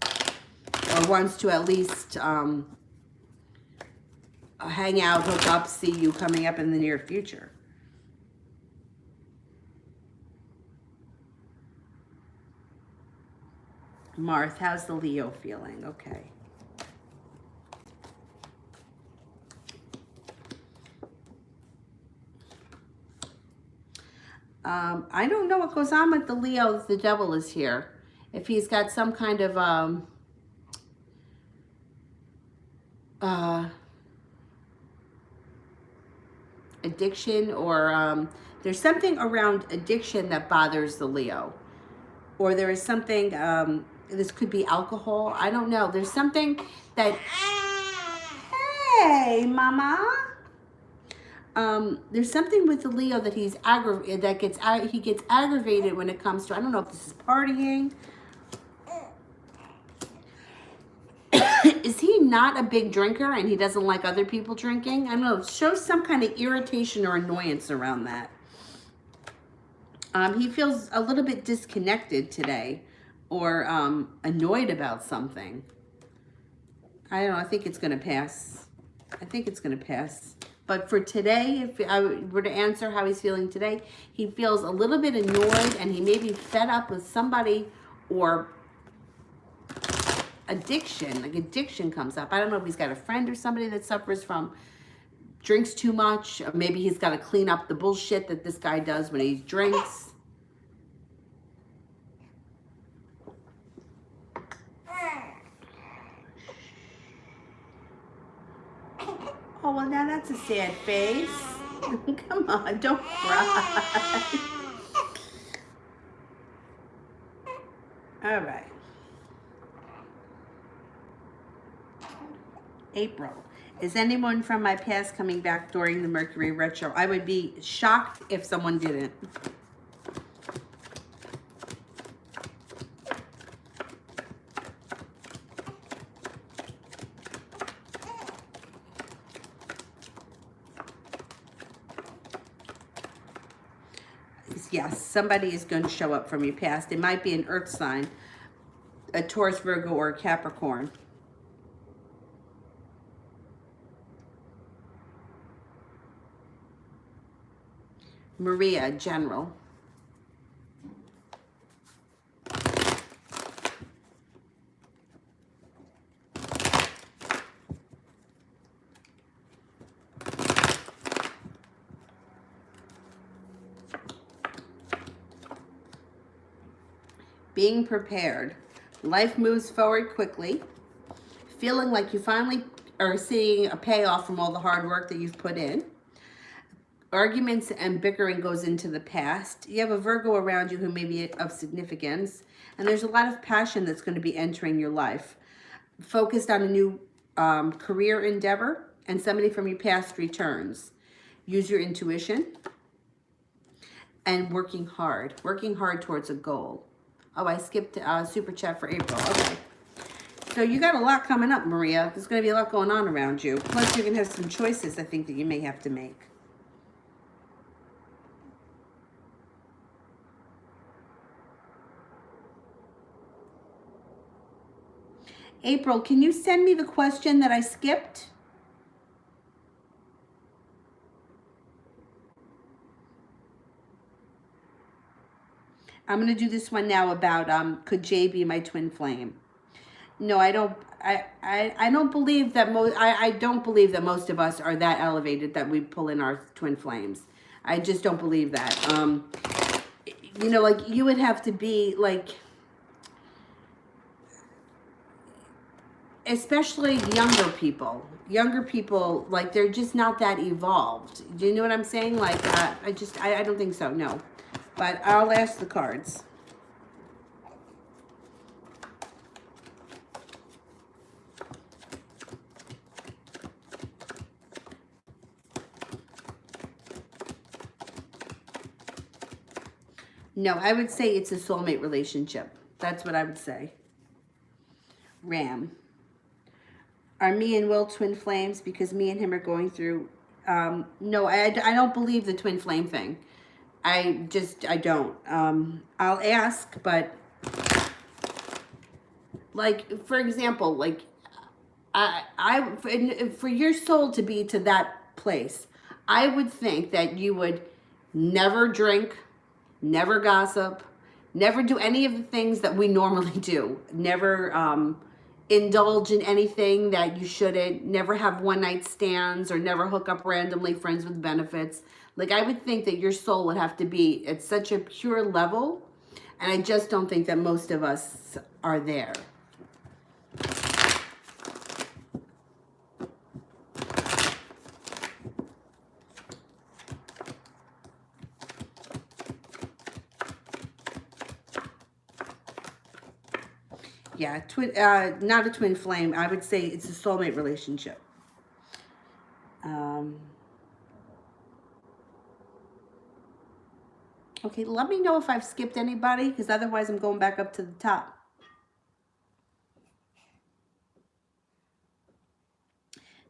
or wants to at least hang out, hook up, see you coming up in the near future. Marth, how's the Leo feeling? Okay. I don't know what goes on with the Leo if the devil is here. If he's got some kind of addiction, or there's something around addiction that bothers the Leo. Or there is something, this could be alcohol. I don't know. There's something that, hey, mama. There's something with the Leo that he gets aggravated when it comes to, I don't know if this is partying. Is he not a big drinker and he doesn't like other people drinking? I don't know. It shows some kind of irritation or annoyance around that. He feels a little bit disconnected today, or annoyed about something. I don't know. I think it's going to pass. I think it's going to pass. But for today, if I were to answer how he's feeling today, he feels a little bit annoyed, and he may be fed up with somebody, or addiction. Like addiction comes up. I don't know if he's got a friend or somebody that suffers from drinks too much, or maybe he's got to clean up the bullshit that this guy does when he drinks. Oh, well, now that's a sad face. Come on, don't cry. All right. April. Is anyone from my past coming back during the Mercury retro? I would be shocked if someone didn't. Yes, somebody is going to show up from your past. It might be an earth sign, a Taurus, Virgo, or a Capricorn. Maria, general. Being prepared. Life moves forward quickly. Feeling like you finally are seeing a payoff from all the hard work that you've put in. Arguments and bickering goes into the past. You have a Virgo around you who may be of significance. And there's a lot of passion that's going to be entering your life. Focused on a new career endeavor, and somebody from your past returns. Use your intuition. And working hard towards a goal. Oh, I skipped super chat for April. Okay. So you got a lot coming up, Maria. There's going to be a lot going on around you. Plus, you're going to have some choices, I think, that you may have to make. April, can you send me the question that I skipped? I'm going to do this one now about could Jay be my twin flame? No, I don't. I don't believe that I don't believe that most of us are that elevated that we pull in our twin flames. I just don't believe that. You know, like you would have to be like, especially younger people, like they're just not that evolved. Do you know what I'm saying? Like, I don't think so. No, but I'll ask the cards. No, I would say it's a soulmate relationship. That's what I would say. Ram. Are me and Will twin flames? Because me and him are going through... no, I don't believe the twin flame thing. I don't. I'll ask, but... Like, for example, like... for your soul to be to that place, I would think that you would never drink, never gossip, never do any of the things that we normally do. Never indulge in anything that you shouldn't. Never have one-night stands or never hook up randomly, friends with benefits. Like, I would think that your soul would have to be at such a pure level, and I just don't think that most of us are there. Yeah, not a twin flame. I would say it's a soulmate relationship. Okay, let me know if I've skipped anybody, because otherwise I'm going back up to the top.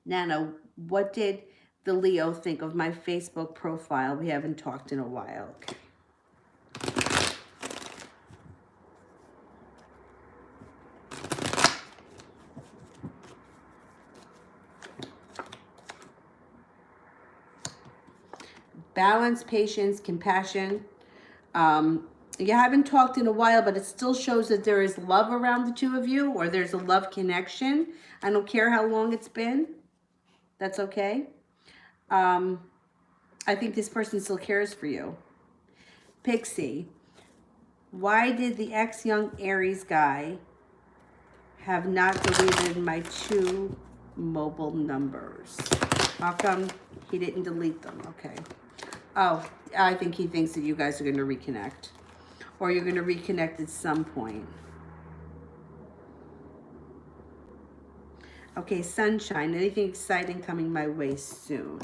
Nana, what did the Leo think of my Facebook profile? We haven't talked in a while. Okay. Balance, patience, compassion. You haven't talked in a while, but it still shows that there is love around the two of you, or there's a love connection. I don't care how long it's been. That's okay. I think this person still cares for you. Pixie, why did the ex-young Aries guy have not deleted my 2 mobile numbers? How come he didn't delete them? Okay. Oh, I think he thinks that you guys are going to reconnect. Or you're going to reconnect at some point. Okay, sunshine. Anything exciting coming my way soon?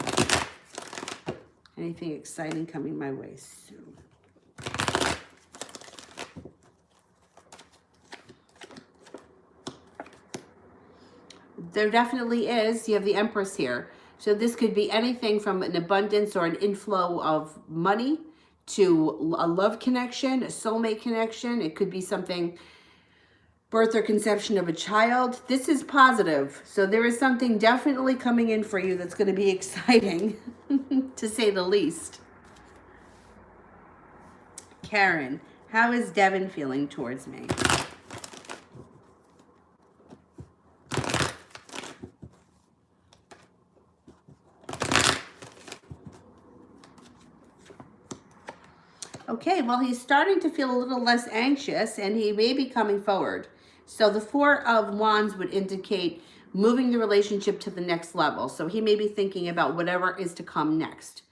Anything exciting coming my way soon? There definitely is. You have the Empress here. So this could be anything from an abundance or an inflow of money to a love connection, a soulmate connection. It could be something, birth or conception of a child. This is positive. So there is something definitely coming in for you that's going to be exciting, to say the least. Karen, how is Devin feeling towards me? Okay, well, he's starting to feel a little less anxious, and he may be coming forward. So the 4 of Wands would indicate moving the relationship to the next level. So he may be thinking about whatever is to come next.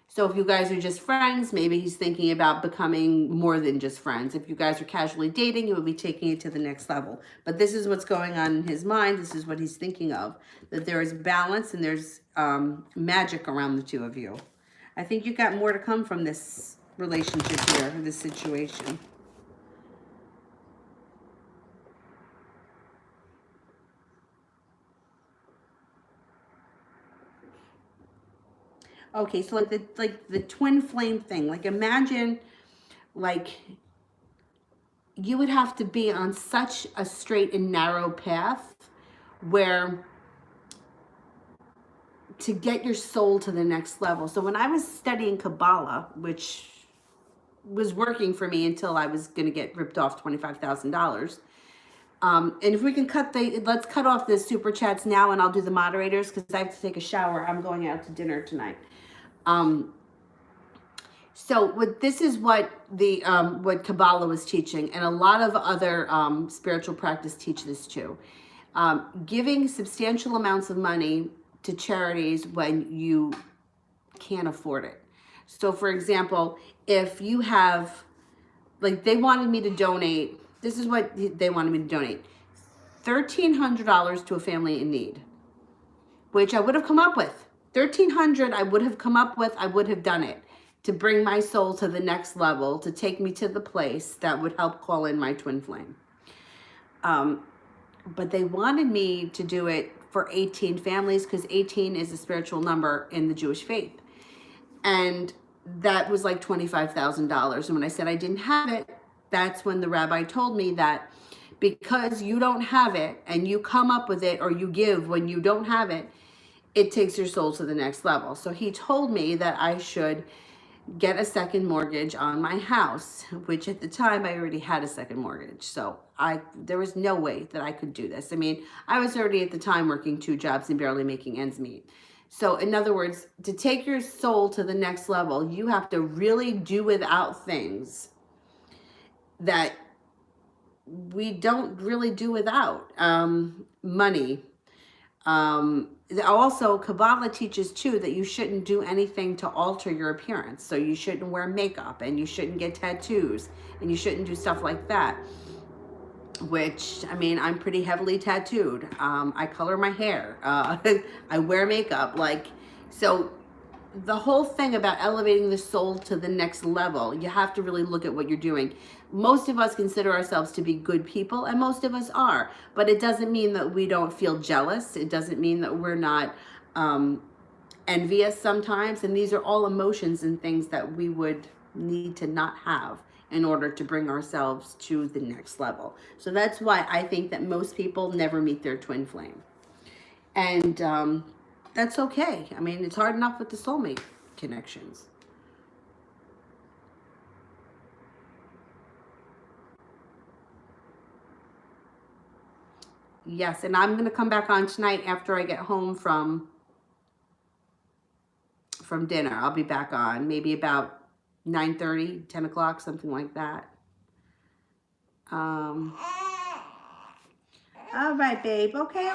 So if you guys are just friends, maybe he's thinking about becoming more than just friends. If you guys are casually dating, he will be taking it to the next level. But this is what's going on in his mind. This is what he's thinking of, that there is balance and there's magic around the 2 of you. I think you've got more to come from this relationship here, this situation. Okay, so like the twin flame thing, like imagine like you would have to be on such a straight and narrow path where to get your soul to the next level. So when I was studying Kabbalah, which was working for me until I was going to get ripped off $25,000. And if we can let's cut off the super chats now, and I'll do the moderators because I have to take a shower. I'm going out to dinner tonight. So this is what what Kabbalah was teaching, and a lot of other spiritual practice teach this too. Giving substantial amounts of money to charities when you can't afford it. So for example, if you have, like, they wanted me to donate, this is what they wanted me to donate, $1,300 to a family in need, which I would have come up with. $1,300 I would have come up with, I would have done it to bring my soul to the next level, to take me to the place that would help call in my twin flame. But they wanted me to do it for 18 families because 18 is a spiritual number in the Jewish faith. And that was like $25,000. And when I said I didn't have it, that's when the rabbi told me that because you don't have it and you come up with it, or you give when you don't have it, it takes your soul to the next level. So he told me that I should get a second mortgage on my house, which at the time I already had a second mortgage. So there was no way that I could do this. I mean, I was already at the time working 2 jobs and barely making ends meet. So in other words, to take your soul to the next level, you have to really do without things that we don't really do without. Money. Also, Kabbalah teaches too that you shouldn't do anything to alter your appearance. So you shouldn't wear makeup, and you shouldn't get tattoos, and you shouldn't do stuff like that. Which, I mean, I'm pretty heavily tattooed. I color my hair. I wear makeup. So the whole thing about elevating the soul to the next level, you have to really look at what you're doing. Most of us consider ourselves to be good people, and most of us are. But it doesn't mean that we don't feel jealous. It doesn't mean that we're not envious sometimes. And these are all emotions and things that we would need to not have in order to bring ourselves to the next level. So that's why I think that most people never meet their twin flame. And that's okay. I mean, it's hard enough with the soulmate connections. Yes, and I'm going to come back on tonight after I get home from dinner. I'll be back on maybe about 9:30, 10 o'clock, something like that. All right, babe. Okay,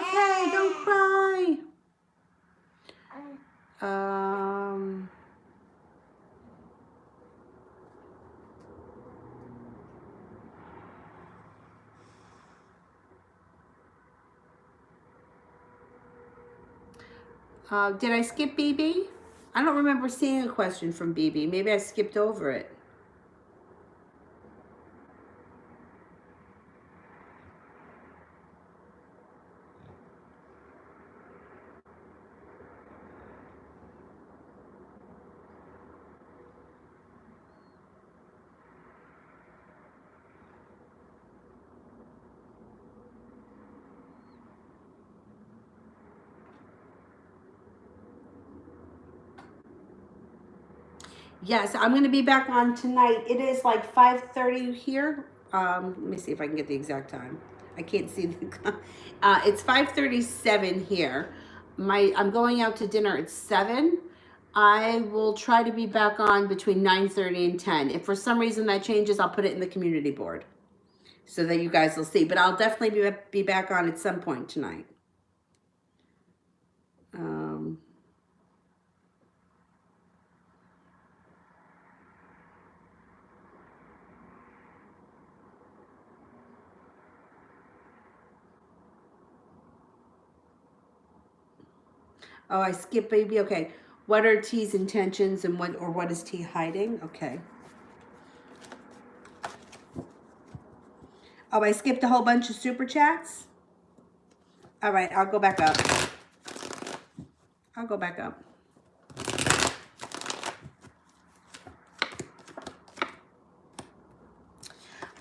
don't cry. Did I skip BB? I don't remember seeing a question from BB. Maybe I skipped over it. Yes, I'm going to be back on tonight. It is like 5:30 here. Let me see if I can get the exact time. I can't see the it's 5:37 here. I'm going out to dinner at 7. I will try to be back on between 9:30 and 10. If for some reason that changes, I'll put it in the community board so that you guys will see. But I'll definitely be back on at some point tonight. Oh, I skipped baby. Okay. What are T's intentions and what is T hiding? Okay. Oh, I skipped a whole bunch of super chats. All right, I'll go back up.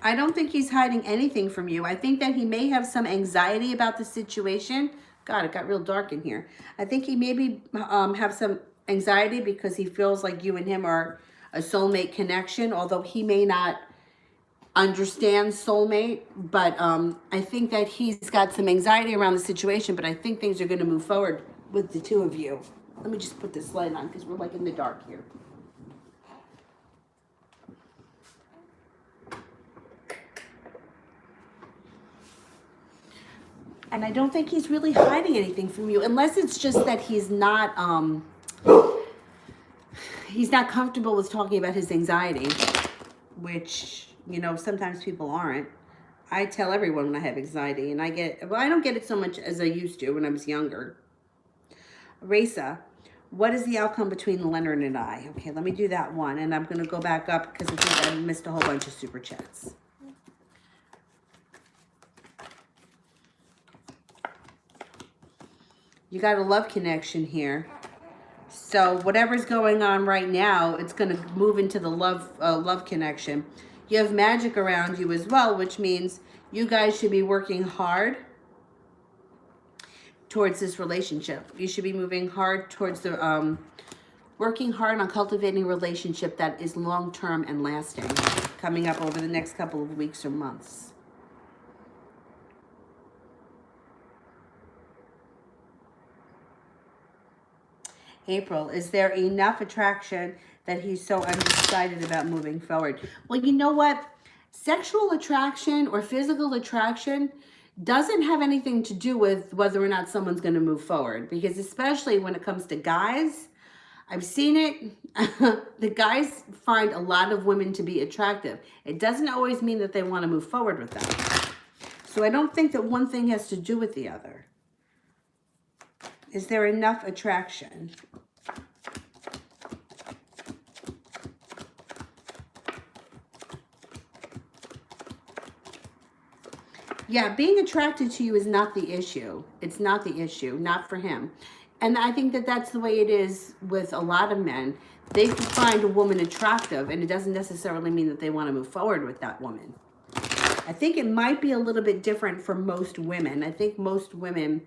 I don't think he's hiding anything from you. I think that he may have some anxiety about the situation. God, it got real dark in here. I think he maybe have some anxiety because he feels like you and him are a soulmate connection, although he may not understand soulmate, but I think that he's got some anxiety around the situation, but I think things are going to move forward with the two of you. Let me just put this light on because we're like in the dark here. And I don't think he's really hiding anything from you, unless it's just that he's not comfortable with talking about his anxiety, which, you know, sometimes people aren't. I tell everyone when I have anxiety, and I don't get it so much as I used to when I was younger. Raisa, what is the outcome between Leonard and I? Okay, let me do that one, and I'm going to go back up because I think I missed a whole bunch of super chats. You got a love connection here. So whatever's going on right now, it's going to move into the love connection. You have magic around you as well, which means you guys should be working hard towards this relationship. You should be moving hard towards the, working hard on cultivating a relationship that is long-term and lasting, coming up over the next couple of weeks or months. April, is there enough attraction that he's so undecided about moving forward? Well, you know what? Sexual attraction or physical attraction doesn't have anything to do with whether or not someone's going to move forward. Because especially when it comes to guys, I've seen it. The guys find a lot of women to be attractive. It doesn't always mean that they want to move forward with them. So I don't think that one thing has to do with the other. Is there enough attraction? Yeah, being attracted to you is not the issue. It's not the issue, not for him. And I think that that's the way it is with a lot of men. They can find a woman attractive, and it doesn't necessarily mean that they want to move forward with that woman. I think it might be a little bit different for most women. I think most women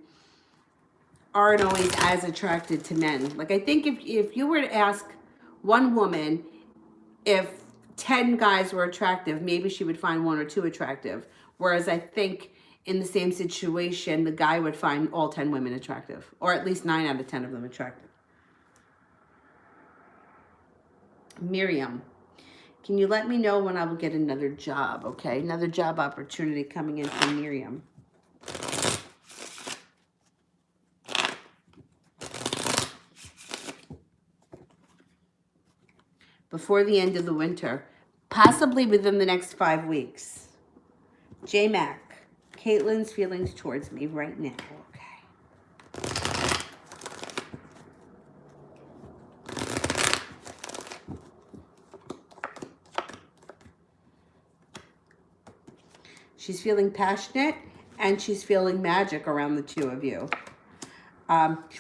aren't always as attracted to men. Like, I think if you were to ask one woman if 10 guys were attractive, maybe she would find 1 or 2 attractive. Whereas I think in the same situation, the guy would find all 10 women attractive, or at least 9 out of 10 of them attractive. Miriam, can you let me know when I will get another job? Okay, another job opportunity coming in from Miriam. Before the end of the winter, possibly within the next 5 weeks. J-Mac, Caitlin's feelings towards me right now. Okay. She's feeling passionate, and she's feeling magic around the two of you.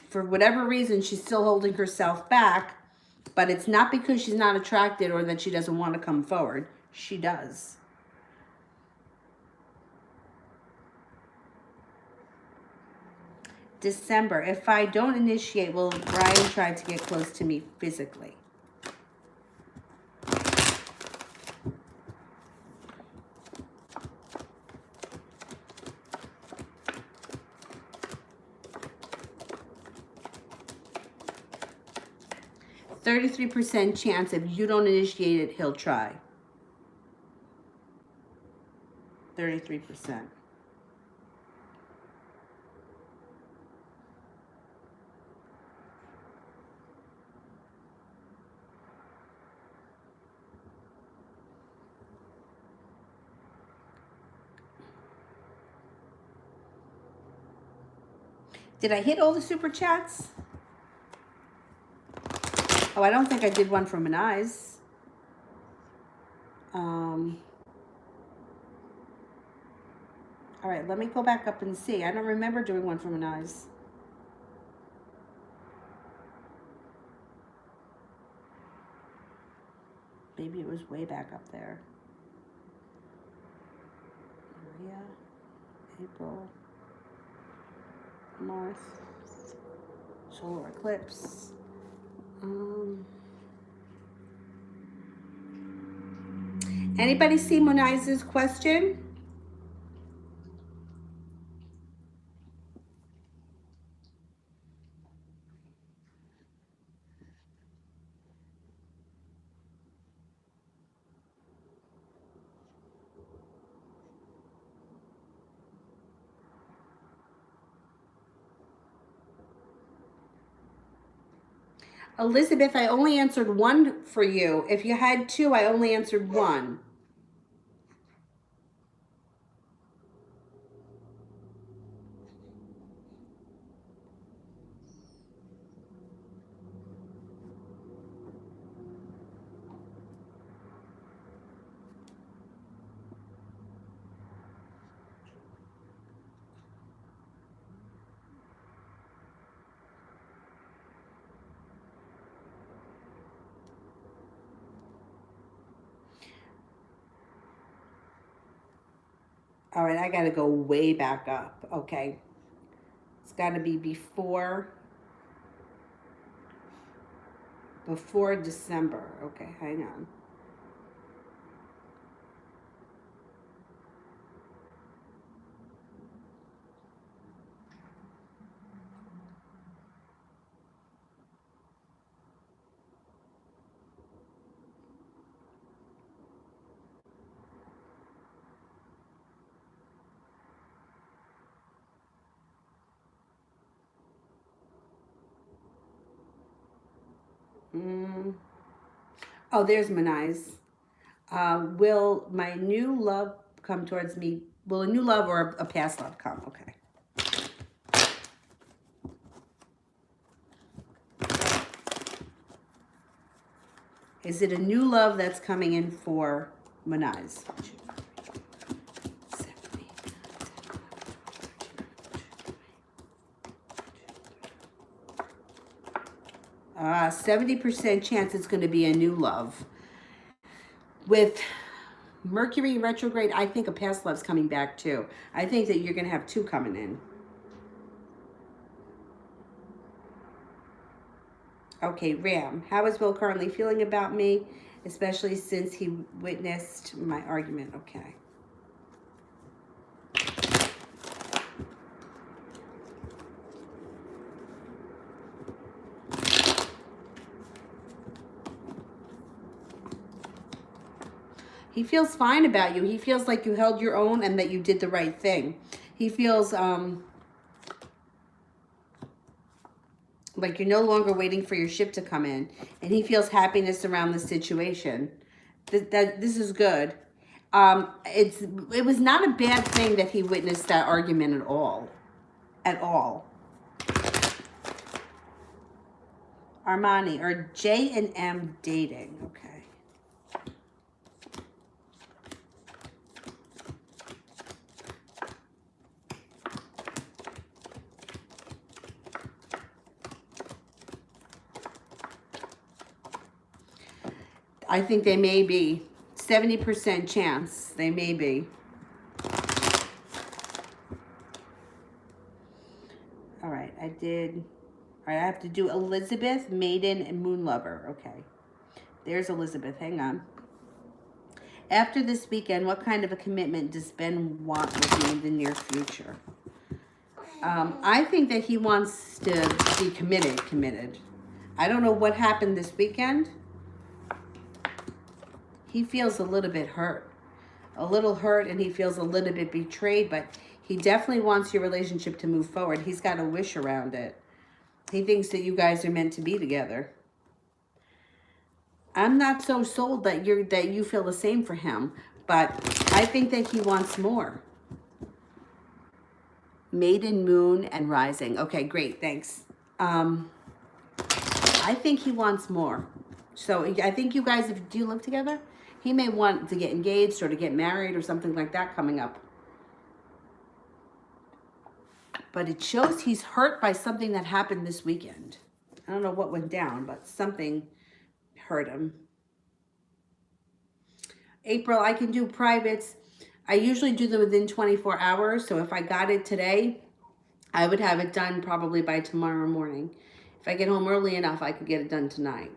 For whatever reason, she's still holding herself back, but it's not because she's not attracted or that she doesn't want to come forward. She does. December, if I don't initiate, will Brian try to get close to me physically? %33% chance if you don't initiate it, he'll try. 33%. Did I hit all the super chats? Oh, I don't think I did one from an eyes. All right, let me go back up and see. I don't remember doing one from an eyes. Maybe it was way back up there. Maria, April, Mars, solar eclipse. Anybody see Monai's question? Elizabeth, I only answered one for you. If you had two, I only answered one. All right, I got to go way back up. Okay. It's got to be before December. Okay, hang on. Oh, there's Manai's. Will my new love come towards me? Will a new love or a past love come? Okay. Is it a new love that's coming in for Manai's? 70% chance it's going to be a new love. With Mercury retrograde, I think a past love's coming back too. I think that you're going to have two coming in. Okay, Ram, how is Will currently feeling about me, especially since he witnessed my argument? Okay. He feels fine about you. He feels like you held your own and that you did the right thing. He feels like you're no longer waiting for your ship to come in. And he feels happiness around the situation. This is good. It was not a bad thing that he witnessed that argument at all. At all. Armani, or J&M dating. Okay. I think they may be. 70% chance they may be. All right, I did. All right, I have to do Elizabeth, Maiden, and Moon Lover. Okay. There's Elizabeth. Hang on. After this weekend, what kind of a commitment does Ben want with me in the near future? I think that he wants to be committed. I don't know what happened this weekend. He feels a little bit hurt. And he feels a little bit betrayed, but he definitely wants your relationship to move forward. He's got a wish around it. He thinks that you guys are meant to be together. I'm not so sold that you feel the same for him, but I think that he wants more. Maiden, Moon, and Rising. Okay, great, thanks. I think he wants more. So I think you guys, do you live together? He may want to get engaged or to get married or something like that coming up. But it shows he's hurt by something that happened this weekend. I don't know what went down, but something hurt him. April, I can do privates. I usually do them within 24 hours. So if I got it today, I would have it done probably by tomorrow morning. If I get home early enough, I could get it done tonight.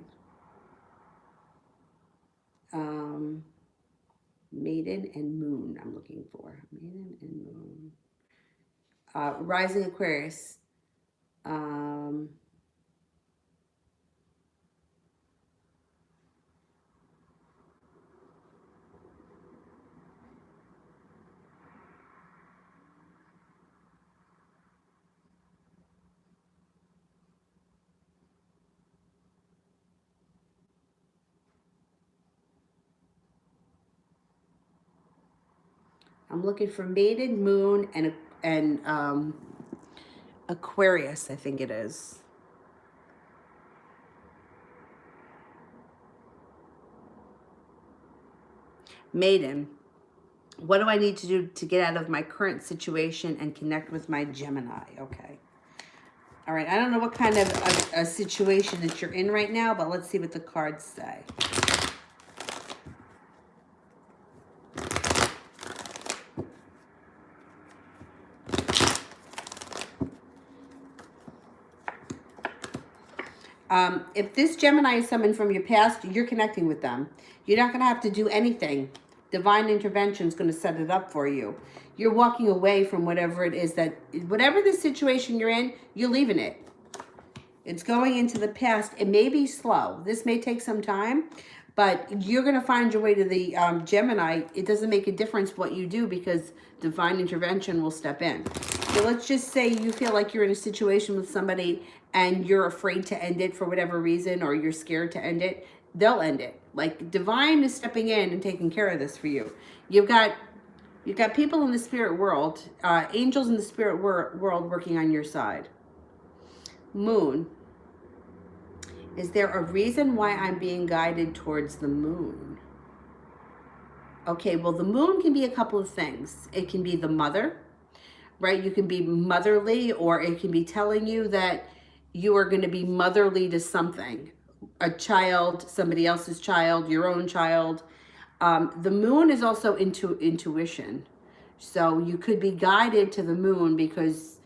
Maiden and Moon, I'm looking for. Maiden and Moon. Rising Aquarius. I'm looking for Maiden, Moon, and Aquarius, I think it is. Maiden. What do I need to do to get out of my current situation and connect with my Gemini? Okay. All right. I don't know what kind of a situation that you're in right now, but let's see what the cards say. If this Gemini is someone from your past, you're connecting with them. You're not going to have to do anything. Divine intervention is going to set it up for you. You're walking away from whatever it is whatever the situation you're in, you're leaving it. It's going into the past. It may be slow. This may take some time, but you're going to find your way to the Gemini. It doesn't make a difference what you do because divine intervention will step in. So let's just say you feel like you're in a situation with somebody and you're afraid to end it for whatever reason, or you're scared to end it. They'll end it. Like divine is stepping in and taking care of this for you. You've got people in the spirit world, angels in the spirit world working on your side. Moon. Is there a reason why I'm being guided towards the moon? Okay, well, the moon can be a couple of things. It can be the mother, right? You can be motherly, or it can be telling you that you are going to be motherly to something. A child, somebody else's child, your own child. The moon is also intuition. So you could be guided to the moon because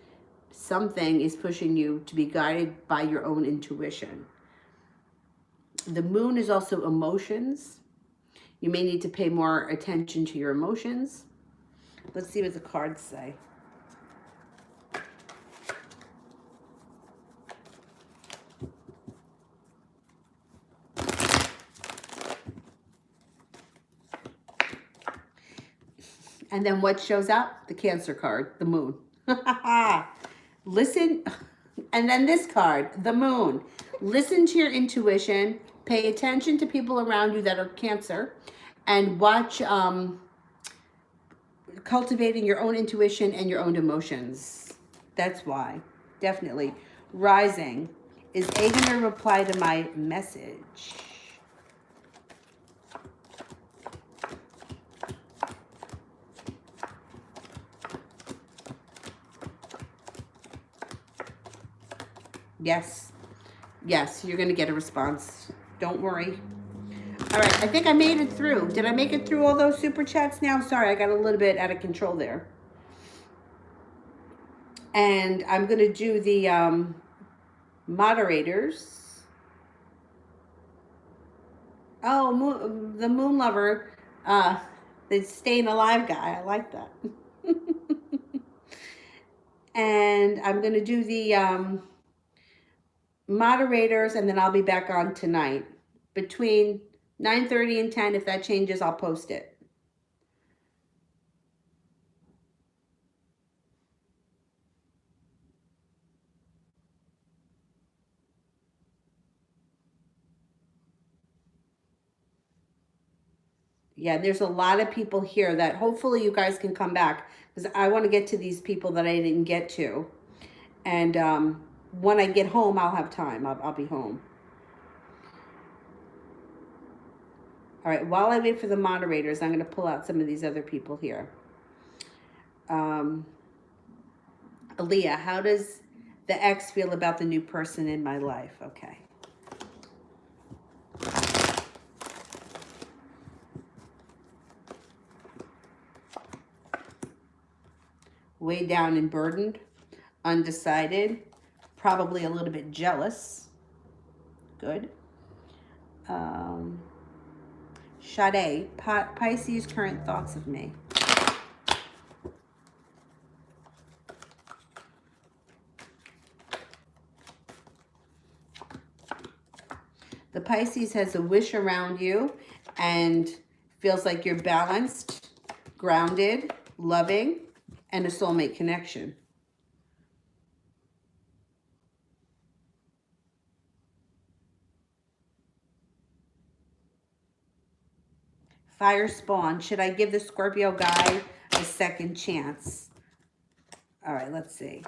something is pushing you to be guided by your own intuition. The moon is also emotions. You may need to pay more attention to your emotions. Let's see what the cards say. And then what shows up? The Cancer card, the moon. Listen, and then this card, the moon. Listen to your intuition. Pay attention to people around you that are Cancer, and watch cultivating your own intuition and your own emotions. That's why. Definitely. Rising. Is A going to reply to my message? Yes. Yes, you're going to get a response. Don't worry. All right, I think I made it through. Did I make it through all those super chats now? Sorry, I got a little bit out of control there. And I'm going to do the moderators. Oh, the moon lover, the staying alive guy. I like that. And I'm going to do the moderators, and then I'll be back on tonight between 9:30 and 10. If that changes, I'll post it. Yeah, there's a lot of people here that hopefully you guys can come back, because I want to get to these people that I didn't get to. And when I get home, I'll have time. I'll be home. All right, while I wait for the moderators, I'm going to pull out some of these other people here. Aaliyah, how does the ex feel about the new person in my life? Okay. Way down and burdened, undecided, probably a little bit jealous. Good. Sade, Pisces, current thoughts of me. The Pisces has a wish around you and feels like you're balanced, grounded, loving, and a soulmate connection. Fire spawn. Should I give the Scorpio guy a second chance? All right, let's see.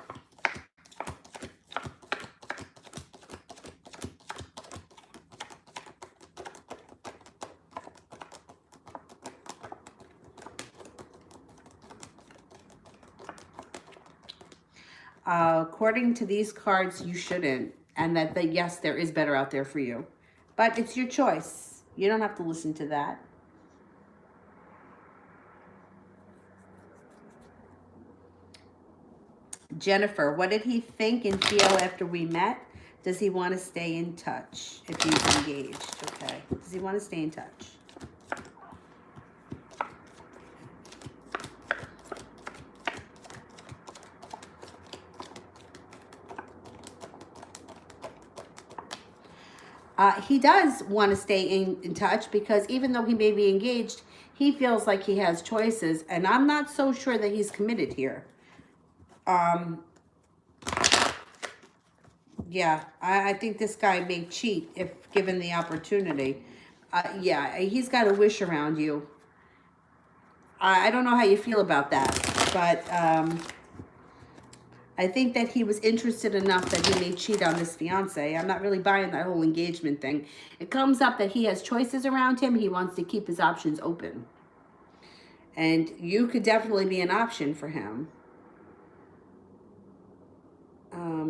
According to these cards, you shouldn't. And that yes, there is better out there for you. But it's your choice. You don't have to listen to that. Jennifer, what did he think and feel after we met? Does he want to stay in touch if he's engaged? Okay. Does he want to stay in touch? He does want to stay in touch because even though he may be engaged, he feels like he has choices. And I'm not so sure that he's committed here. Yeah, I think this guy may cheat if given the opportunity. Yeah, he's got a wish around you. I don't know how you feel about that, but I think that he was interested enough that he may cheat on this fiance. I'm not really buying that whole engagement thing. It comes up that he has choices around him. He wants to keep his options open. And you could definitely be an option for him.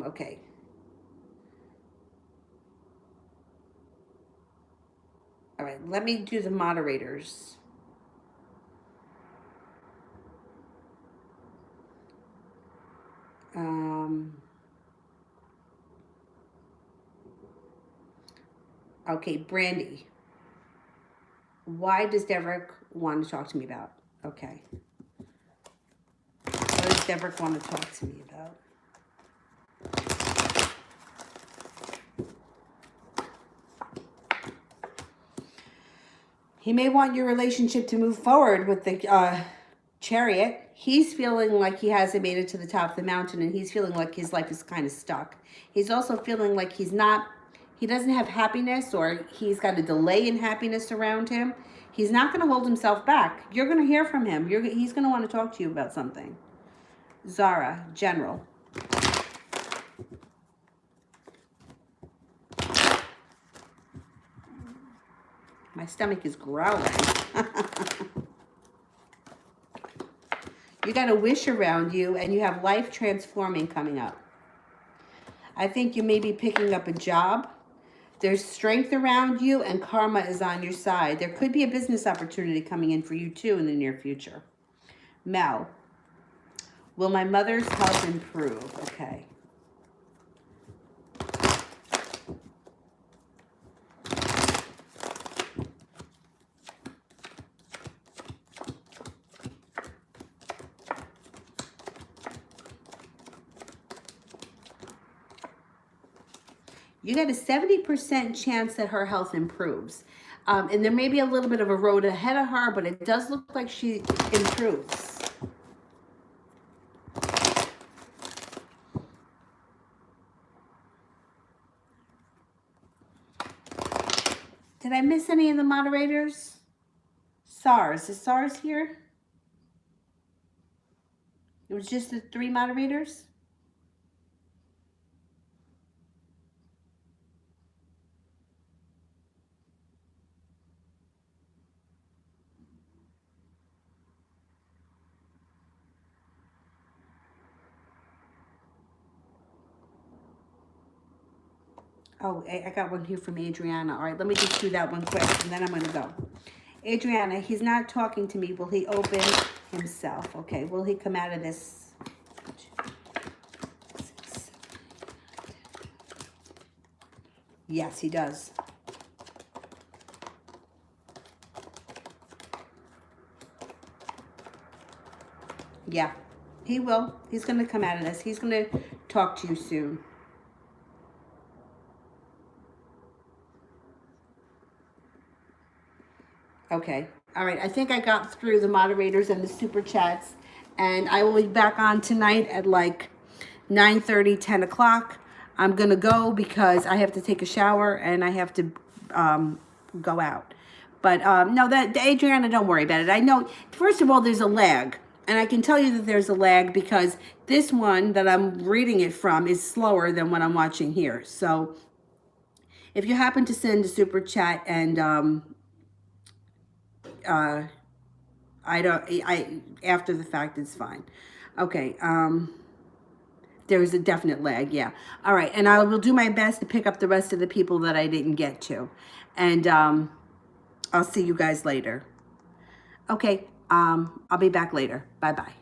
Okay. All right, let me do the moderators. Okay, Brandy. Why does Deverick want to talk to me about? Okay. What does Deverick want to talk to me about? He may want your relationship to move forward with the Chariot. He's feeling like he hasn't made it to the top of the mountain, and he's feeling like his life is kind of stuck. He's also feeling like he doesn't have happiness, or he's got a delay in happiness around him. He's not going to hold himself back. You're going to hear from him. He's going to want to talk to you about something. Zara, General. My stomach is growling. You got a wish around you, and you have life transforming coming up. I think you may be picking up a job. There's strength around you, and karma is on your side. There could be a business opportunity coming in for you, too, in the near future. Mel, will my mother's health improve? Okay. You got a 70% chance that her health improves. And there may be a little bit of a road ahead of her, but it does look like she improves. Did I miss any of the moderators? SARS. Is SARS here? It was just the 3 moderators? Oh, I got one here from Adriana. All right, let me just do that one quick, and then I'm going to go. Adriana, he's not talking to me. Will he open himself? Okay, will he come out of this? Yes, he does. Yeah, he will. He's going to come out of this. He's going to talk to you soon. Okay. All right. I think I got through the moderators and the super chats. And I will be back on tonight at like 9:30, 10 o'clock. I'm going to go because I have to take a shower and I have to go out. But no, that Adriana, don't worry about it. I know, first of all, there's a lag. And I can tell you that there's a lag because this one that I'm reading it from is slower than what I'm watching here. So if you happen to send a super chat and after the fact, it's fine. Okay. There's a definite lag. Yeah. All right. And I will do my best to pick up the rest of the people that I didn't get to. And I'll see you guys later. Okay. I'll be back later. Bye-bye.